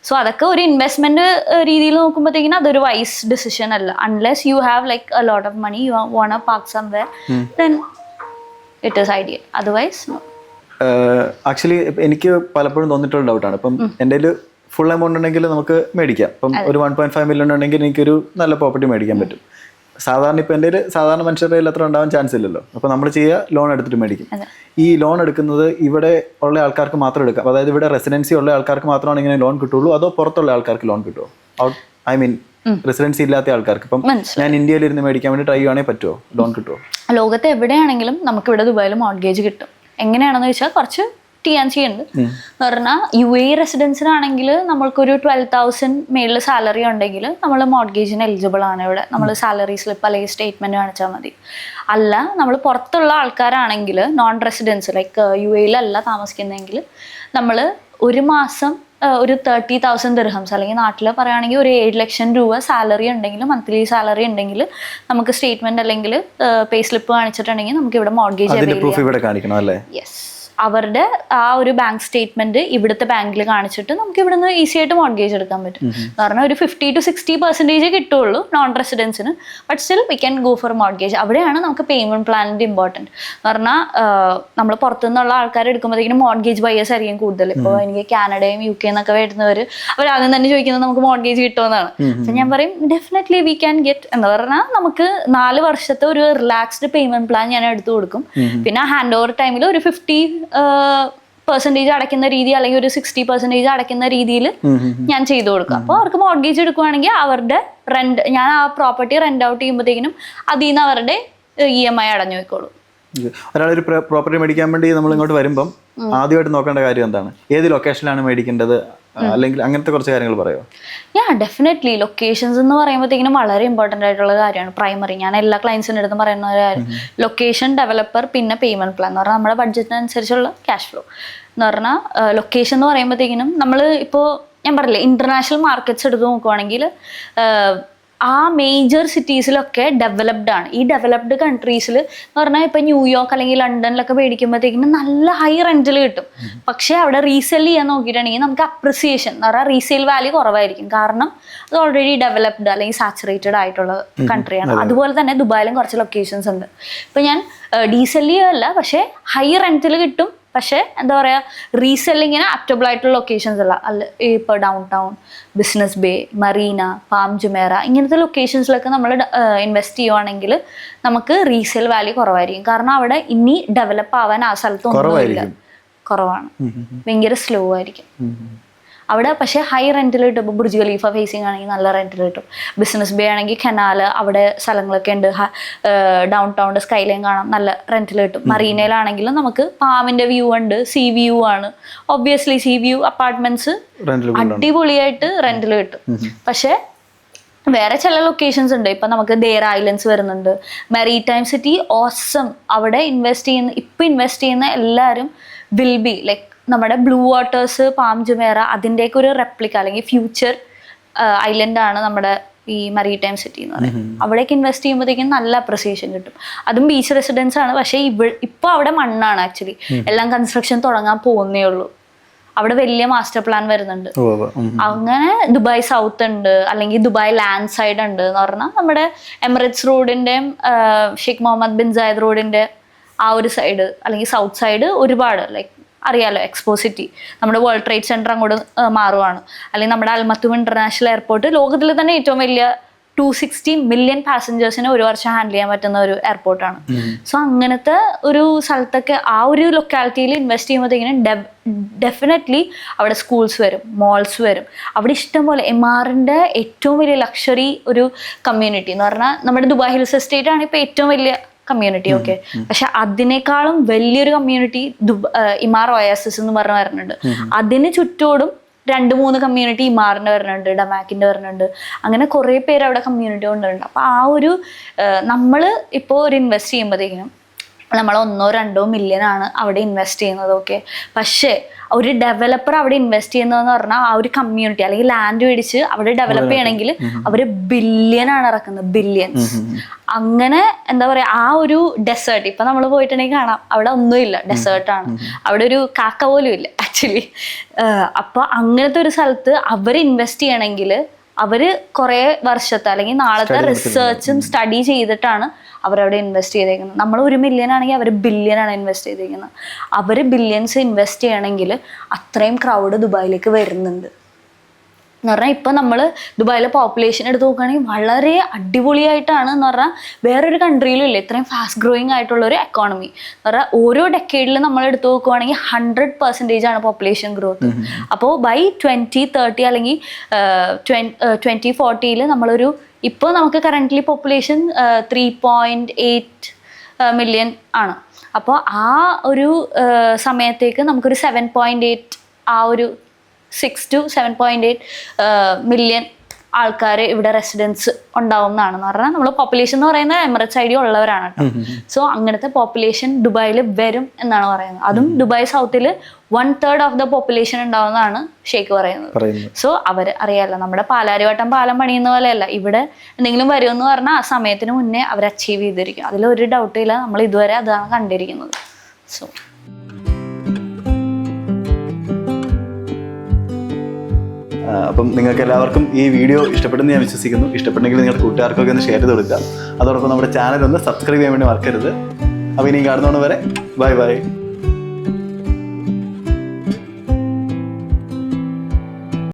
സോ അതൊക്കെ ഒരു ഇൻവെസ്റ്റ്മെന്റ് രീതിയിൽ നോക്കുമ്പോഴത്തേക്കിനും അതൊരു വൈസ് ഡിസിഷൻ അല്ല. Unless you have like a lot of money, you want park somewhere, then it is ideal. Otherwise actually എനിക്ക് പലപ്പോഴും തോന്നിയിട്ടുള്ള ഡൗട്ടാണ്. ഇപ്പം എൻ്റെ ഫുൾ എമൗണ്ട് ഉണ്ടെങ്കിൽ നമുക്ക് മേടിക്കാം. ഇപ്പം ഒരു 1.5 മില്യൺ ഉണ്ടെങ്കിൽ എനിക്കൊരു നല്ല പ്രോപ്പർട്ടി മേടിക്കാൻ പറ്റും. സാധാരണ ഇപ്പം എൻ്റെ സാധാരണ മനുഷ്യരുടെ കയ്യിൽ അത്ര ഉണ്ടാവാൻ ചാൻസ് ഇല്ലല്ലോ. അപ്പോൾ നമ്മൾ ചെയ്യുക ലോൺ എടുത്തിട്ട് മേടിക്കും. ഈ ലോൺ എടുക്കുന്നത് ഇവിടെ ഉള്ള ആൾക്കാർക്ക് മാത്രം എടുക്കാം, അതായത് ഇവിടെ റെസിഡൻസി ഉള്ള ആൾക്കാർക്ക് മാത്രമാണ് ഇങ്ങനെ ലോൺ കിട്ടുള്ളൂ, അതോ പുറത്തുള്ള ആൾക്കാർക്ക് ലോൺ കിട്ടുമോ? ഐ മീൻ റെസിഡൻസി ഇല്ലാത്ത ആൾക്കാർക്ക്. ഇപ്പം ഞാൻ ഇന്ത്യയിൽ ഇരുന്ന് മേടിക്കാൻ വേണ്ടി ട്രൈ ചെയ്യുവാണെങ്കിൽ പറ്റുമോ, ലോൺ കിട്ടുമോ? ലോകത്ത് എവിടെയാണെങ്കിലും നമുക്ക് ഇവിടെ ദുബായിൽ മോർഗേജ് കിട്ടും. എങ്ങനെയാണെന്ന് വെച്ചാൽ കുറച്ച് TNC ഉണ്ട് എന്ന് പറഞ്ഞാൽ UAE റെസിഡൻസിനാണെങ്കിൽ നമ്മൾക്കൊരു 12,000 മേളിൽ സാലറി ഉണ്ടെങ്കിൽ നമ്മൾ മോർഗേജിന് എലിജിബിൾ ആണ്. ഇവിടെ നമ്മൾ സാലറി സ്ലിപ്പ് അല്ലെങ്കിൽ സ്റ്റേറ്റ്മെന്റ് കാണിച്ചാൽ മതി. അല്ല നമ്മൾ പുറത്തുള്ള ആൾക്കാരാണെങ്കിൽ നോൺ റെസിഡൻസ് ലൈക്ക് UAE താമസിക്കുന്നതെങ്കിൽ നമ്മൾ ഒരു മാസം ഒരു 30,000 ദിർഹംസ് അല്ലെങ്കിൽ നാട്ടിൽ പറയുകയാണെങ്കിൽ ഒരു 7 ലക്ഷം രൂപ സാലറി ഉണ്ടെങ്കിൽ, മന്ത്ലി സാലറി ഉണ്ടെങ്കിൽ നമുക്ക് സ്റ്റേറ്റ്മെന്റ് അല്ലെങ്കിൽ പേ സ്ലിപ്പ് കാണിച്ചിട്ടുണ്ടെങ്കിൽ നമുക്ക് ഇവിടെ മോർഗേജ് യെസ് അവരുടെ ആ ഒരു ബാങ്ക് സ്റ്റേറ്റ്മെന്റ് ഇവിടുത്തെ ബാങ്കിൽ കാണിച്ചിട്ട് നമുക്ക് ഇവിടുന്ന് ഈസി ആയിട്ട് മോർഗേജ് എടുക്കാൻ പറ്റും. കാരണം ഒരു 50 to 60% കിട്ടുള്ളൂ നോൺ റെസിഡൻസിന്. But still we can go for mortgage. അവിടെയാണ് നമുക്ക് പേയ്മെന്റ് പ്ലാനിന്റെ ഇമ്പോർട്ടൻറ്റ്. എന്ന് പറഞ്ഞാൽ നമ്മൾ പുറത്തുനിന്നുള്ള ആൾക്കാർ എടുക്കുമ്പോഴത്തേക്കും മോർഗേജ് ബയേഴ്സ് ആയിരിക്കും കൂടുതൽ. ഇപ്പോൾ എനിക്ക് കാനഡയും UK എന്നൊക്കെ വരുന്നവർ അവർ ആദ്യം തന്നെ ചോദിക്കുന്നത് നമുക്ക് മോർഗേജ് കിട്ടുമെന്നാണ്. അപ്പം ഞാൻ പറയും ഡെഫിനറ്റ്ലി വി ക്യാൻ ഗെറ്റ് എന്ന് പറഞ്ഞാൽ നമുക്ക് 4 വർഷത്തെ ഒരു റിലാക്സ്ഡ് പേയ്മെന്റ് പ്ലാൻ ഞാൻ എടുത്തു കൊടുക്കും. പിന്നെ ഹാൻഡ് ഓവർ ടൈമിൽ ഒരു പെർസെൻറ്റേജ് അടയ്ക്കുന്ന രീതി അല്ലെങ്കിൽ ഒരു 60% അടയ്ക്കുന്ന രീതിയിൽ ഞാൻ ചെയ്തു കൊടുക്കും. അപ്പോൾ അവർക്ക് മോർഗേജ് എടുക്കുവാണെങ്കിൽ അവരുടെ റെന്റ്, ഞാൻ ആ പ്രോപ്പർട്ടി റെന്റ് ഔട്ട് ചെയ്യുമ്പോഴത്തേക്കിനും അതിൽ നിന്ന് അവരുടെ EMI അടഞ്ഞു പോയിക്കോളും. ഒരാളൊരു പ്രോപ്പർട്ടി മേടിക്കാൻ വേണ്ടി നമ്മൾ ഇങ്ങോട്ട് വരുമ്പം ആദ്യമായിട്ട് നോക്കേണ്ട കാര്യം എന്താണ്? ഏത് ലൊക്കേഷനിലാണ് മേടിക്കേണ്ടത്, അല്ലെങ്കിൽ അങ്ങനത്തെ കുറച്ച് കാര്യങ്ങൾ പറയുമോ? ഡെഫിനറ്റ്ലി ലൊക്കേഷൻസ് എന്ന് പറയുമ്പോഴത്തേക്കിനും വളരെ ഇമ്പോർട്ടൻ്റ് ആയിട്ടുള്ള കാര്യമാണ്. പ്രൈമറി ഞാൻ എല്ലാ ക്ലയൻസിൻ്റെ അടുത്തും പറയുന്ന ഒരു കാര്യം, ലൊക്കേഷൻ, ഡെവലപ്പർ, പിന്നെ പേയ്മെന്റ് പ്ലാൻ എന്ന് പറഞ്ഞാൽ നമ്മുടെ ബഡ്ജറ്റിനനുസരിച്ചുള്ള ക്യാഷ് ഫ്ലോ എന്ന് പറഞ്ഞാൽ. ലൊക്കേഷൻ എന്ന് പറയുമ്പോഴത്തേക്കിനും നമ്മൾ ഇപ്പോൾ ഞാൻ പറഞ്ഞില്ലേ ഇന്റർനാഷണൽ മാർക്കറ്റ്സ് എടുത്ത് നോക്കുവാണെങ്കിൽ ആ മേജർ സിറ്റീസിലൊക്കെ ഡെവലപ്ഡ് ആണ്. ഈ ഡെവലപ്ഡ് കൺട്രീസിൽ എന്ന് പറഞ്ഞാൽ ഇപ്പം ന്യൂയോർക്ക് അല്ലെങ്കിൽ ലണ്ടനിലൊക്കെ മേടിക്കുമ്പോഴത്തേക്കിനും നല്ല ഹൈ റെന്റിൽ കിട്ടും. പക്ഷേ അവിടെ റീസെൽ ചെയ്യാൻ നോക്കിയിട്ടുണ്ടെങ്കിൽ നമുക്ക് അപ്രിസിയേഷൻ എന്ന് പറഞ്ഞാൽ റീസെയിൽ വാല്യൂ കുറവായിരിക്കും. കാരണം അത് ഓൾറെഡി ഡെവലപ്ഡ് അല്ലെങ്കിൽ സാച്ചുറേറ്റഡ് ആയിട്ടുള്ള കൺട്രിയാണ്. അതുപോലെ തന്നെ ദുബായിലും കുറച്ച് ലൊക്കേഷൻസ് ഉണ്ട്. ഇപ്പം ഞാൻ ഡീസെൽ ചെയ്യുകയല്ല, പക്ഷേ ഹൈ റെന്റിൽ കിട്ടും. പക്ഷേ എന്താ പറയുക, റീസെല്ലിങ്ങിന് അപ്റ്റബിൾ ആയിട്ടുള്ള ലൊക്കേഷൻസ് അല്ല ഇപ്പോൾ down town, business bay, Marina, palm Jumeirah ഇങ്ങനത്തെ ലൊക്കേഷൻസിലൊക്കെ നമ്മൾ ഇൻവെസ്റ്റ് ചെയ്യുവാണെങ്കിൽ നമുക്ക് റീസെയിൽ വാല്യൂ കുറവായിരിക്കും. കാരണം അവിടെ ഇനി ഡെവലപ്പ് ആവാൻ ആ സ്ഥലത്തൊന്നുമില്ല, കുറവാണ്, ഭയങ്കര സ്ലോ ആയിരിക്കും അവിടെ. പക്ഷേ ഹൈ റെന്റിൽ കിട്ടും. ഇപ്പോൾ ബുർജ് ഖലീഫ ഫേസിങ് ആണെങ്കിൽ നല്ല റെന്റിൽ കിട്ടും. ബിസിനസ് ബേ ആണെങ്കിൽ കനാല്, അവിടെ സ്ഥലങ്ങളൊക്കെ ഉണ്ട്. ഡൗൺ ടൗണിൻ്റെ സ്കൈ ലൈൻ കാണാം, നല്ല റെന്റിൽ കിട്ടും. മറീനയിലാണെങ്കിലും നമുക്ക് പാമിന്റെ വ്യൂ ഉണ്ട്, സീ വ്യൂ ആണ്. ഒബ്വിയസ്ലി സീ വ്യൂ അപ്പാർട്ട്മെന്റ്സ് അടിപൊളിയായിട്ട് റെന്റിൽ കിട്ടും. പക്ഷേ വേറെ ചില ലൊക്കേഷൻസ് ഉണ്ട്. ഇപ്പം നമുക്ക് ദേർ ഐലൻഡ്സ് വരുന്നുണ്ട്, മെറിടൈം സിറ്റി ഓസം. അവിടെ ഇപ്പം ഇൻവെസ്റ്റ് ചെയ്യുന്ന എല്ലാവരും വിൽ ബി ലൈക്ക് നമ്മുടെ ബ്ലൂ വാട്ടേഴ്സ്, പാം ജുമേറ അതിൻ്റെയൊക്കെ ഒരു റെപ്ലിക്ക അല്ലെങ്കിൽ ഫ്യൂച്ചർ ഐലൻഡാണ് നമ്മുടെ ഈ മെറിടൈം സിറ്റി എന്ന് പറയുന്നത്. അവിടേക്ക് ഇൻവെസ്റ്റ് ചെയ്യുമ്പോഴത്തേക്കും നല്ല അപ്രിസിയേഷൻ കിട്ടും. അതും ബീച്ച് റെസിഡൻസ് ആണ്. പക്ഷേ ഇപ്പോൾ അവിടെ മണ്ണാണ് ആക്ച്വലി. എല്ലാം കൺസ്ട്രക്ഷൻ തുടങ്ങാൻ പോകുന്നേ ഉള്ളൂ. അവിടെ വലിയ മാസ്റ്റർ പ്ലാൻ വരുന്നുണ്ട്. അങ്ങനെ ദുബായ് സൗത്ത് ഉണ്ട്, അല്ലെങ്കിൽ ദുബായ് ലാൻഡ് സൈഡ് ഉണ്ട് എന്ന് പറഞ്ഞാൽ നമ്മുടെ എമിറേറ്റ്സ് റോഡിൻ്റെയും ഷെയ്ഖ് മുഹമ്മദ് ബിൻ സായിദ് റോഡിൻ്റെ ആ ഒരു സൈഡ് അല്ലെങ്കിൽ സൗത്ത് സൈഡ് ഒരുപാട് ലൈക്ക് അറിയാലോ, എക്സ്പോ സിറ്റി, നമ്മുടെ വേൾഡ് ട്രേഡ് സെന്റർ അങ്ങോട്ട് മാറുവാണ്. അല്ലെങ്കിൽ നമ്മുടെ അൽമത്തും ഇന്റർനാഷണൽ എയർപോർട്ട് ലോകത്തിൽ തന്നെ ഏറ്റവും വലിയ 260 മില്യൺ പാസഞ്ചേഴ്സിനെ ഒരു വർഷം ഹാൻഡിൽ ചെയ്യാൻ പറ്റുന്ന ഒരു എയർപോർട്ടാണ്. സോ അങ്ങനത്തെ ഒരു സ്ഥലത്തൊക്കെ ആ ഒരു ലൊക്കാലിറ്റിയിൽ ഇൻവെസ്റ്റ് ചെയ്യുമ്പോഴത്തേക്കിനും ഡെഫിനറ്റ്ലി അവിടെ സ്കൂൾസ് വരും, മോൾസ് വരും. അവിടെ ഇഷ്ടംപോലെ എംആറിൻ്റെ ഏറ്റവും വലിയ ലക്ഷറി ഒരു കമ്മ്യൂണിറ്റി എന്ന് പറഞ്ഞാൽ നമ്മുടെ ദുബായ് ഹിൽസ് എസ്റ്റേറ്റ് ആണ് ഇപ്പോൾ ഏറ്റവും വലിയ കമ്മ്യൂണിറ്റി. ഓക്കെ, പക്ഷെ അതിനേക്കാളും വലിയൊരു കമ്മ്യൂണിറ്റി ഇമാർ ഒയാസിസ് എന്ന് പറഞ്ഞ് വരുന്നുണ്ട്. അതിന് ചുറ്റോടും 2-3 കമ്മ്യൂണിറ്റി ഇമാറിന്റെ വരുന്നുണ്ട്, ഡമാക്കിന്റെ വരുന്നുണ്ട്. അങ്ങനെ കുറെ പേര് അവിടെ കമ്മ്യൂണിറ്റി കൊണ്ടുണ്ട്. അപ്പൊ ആ ഒരു നമ്മൾ ഇപ്പോൾ ഒരു ഇൻവെസ്റ്റ് ചെയ്യുമ്പോഴത്തേക്കും നമ്മൾ 1-2 മില്യൺ ആണ് അവിടെ ഇൻവെസ്റ്റ് ചെയ്യുന്നത്. ഓക്കെ, പക്ഷേ ഒരു ഡെവലപ്പർ അവിടെ ഇൻവെസ്റ്റ് ചെയ്യുന്നതെന്ന് പറഞ്ഞാൽ ആ ഒരു കമ്മ്യൂണിറ്റി അല്ലെങ്കിൽ ലാൻഡ് മേടിച്ച് അവിടെ ഡെവലപ്പ് ചെയ്യണമെങ്കിൽ അവര് ബില്യനാണ് ഇറക്കുന്നത്, ബില്യൻസ്. അങ്ങനെ എന്താ പറയാ, ആ ഒരു ഡെസേർട്ട് ഇപ്പൊ നമ്മൾ പോയിട്ടുണ്ടെങ്കിൽ കാണാം അവിടെ ഒന്നുമില്ല, ഡെസേർട്ടാണ്. അവിടെ ഒരു കാക്ക പോലും ഇല്ല ആക്ച്വലി. അപ്പൊ അങ്ങനത്തെ ഒരു സ്ഥലത്ത് അവർ ഇൻവെസ്റ്റ് ചെയ്യണമെങ്കിൽ അവര് കുറെ വർഷത്തെ അല്ലെങ്കിൽ നാളത്തെ റിസർച്ചും സ്റ്റഡി ചെയ്തിട്ടാണ് അവരവിടെ ഇൻവെസ്റ്റ് ചെയ്തേക്കുന്നത്. നമ്മൾ 1 മില്യൺ ആണെങ്കിൽ അവർ ബില്യനാണ് ഇൻവെസ്റ്റ് ചെയ്തേക്കുന്നത്. അവർ ബില്യൻസ് ഇൻവെസ്റ്റ് ചെയ്യണമെങ്കിൽ അത്രയും ക്രൗഡ് ദുബായിലേക്ക് വരുന്നുണ്ട് എന്ന് പറഞ്ഞാൽ. ഇപ്പം നമ്മൾ ദുബായിലെ പോപ്പുലേഷൻ എടുത്ത് നോക്കുകയാണെങ്കിൽ വളരെ അടിപൊളിയായിട്ടാണ് എന്ന് പറഞ്ഞാൽ വേറൊരു കൺട്രിയിലും ഇല്ല ഇത്രയും ഫാസ്റ്റ് ഗ്രോയിങ് ആയിട്ടുള്ള ഒരു എക്കോണമി എന്ന് പറഞ്ഞാൽ. ഓരോ ഡെക്കേഡിൽ നമ്മൾ എടുത്ത് നോക്കുകയാണെങ്കിൽ 100% ആണ് പോപ്പുലേഷൻ ഗ്രോത്ത്. അപ്പോൾ ബൈ 2030 അല്ലെങ്കിൽ 2040 നമ്മളൊരു ഇപ്പോൾ നമുക്ക് കറൻ്റ്ലി പോപ്പുലേഷൻ 3.8 മില്യൺ ആണ്. അപ്പോൾ ആ ഒരു സമയത്തേക്ക് നമുക്കൊരു 7.8 ആ ഒരു 6 to 7.8 മില്യൺ ആൾക്കാർ ഇവിടെ റെസിഡൻസ് ഉണ്ടാവും എന്നാണെന്ന് പറഞ്ഞാൽ നമ്മൾ പോപ്പുലേഷൻ എന്ന് പറയുന്നത് എമിറേറ്റ്സ് ഐഡിയ ഉള്ളവരാണ് കേട്ടോ. സോ അങ്ങനത്തെ പോപ്പുലേഷൻ ദുബായിൽ വരും എന്നാണ് പറയുന്നത്. അതും ദുബായ് സൗത്തിൽ 1/3 ഓഫ് ദ പോപ്പുലേഷൻ ഉണ്ടാവുന്നതാണ് ഷെയ്ഖ് പറയുന്നത്. സോ അവർ അറിയാലോ, നമ്മുടെ പാലാരിവട്ടം പാലം പണിയുന്ന പോലെയല്ല, ഇവിടെ എന്തെങ്കിലും വരുമെന്ന് പറഞ്ഞാൽ ആ സമയത്തിന് മുന്നേ അവർ അച്ചീവ് ചെയ്തിരിക്കും. അതിലൊരു ഡൗട്ടും ഇല്ല. നമ്മൾ ഇതുവരെ അതാണ് കണ്ടിരിക്കുന്നത്. സോ അപ്പം നിങ്ങൾക്ക് എല്ലാവർക്കും ഈ വീഡിയോ ഇഷ്ടപ്പെടുമെന്ന് ഞാൻ വിശ്വസിക്കുന്നു. ഇഷ്ടപ്പെട്ടെങ്കിൽ നിങ്ങളുടെ കൂട്ടുകാർക്കൊക്കെ ഒന്ന് ഷെയർ ചെയ്ത് കൊടുക്കുക. അതോടൊപ്പം നമ്മുടെ ചാനൽ ഒന്ന് സബ്സ്ക്രൈബ് ചെയ്യാൻ വേണ്ടി മറക്കരുത്. അപ്പോൾ ഇനി കാണുന്നവരെ ബൈ ബൈ.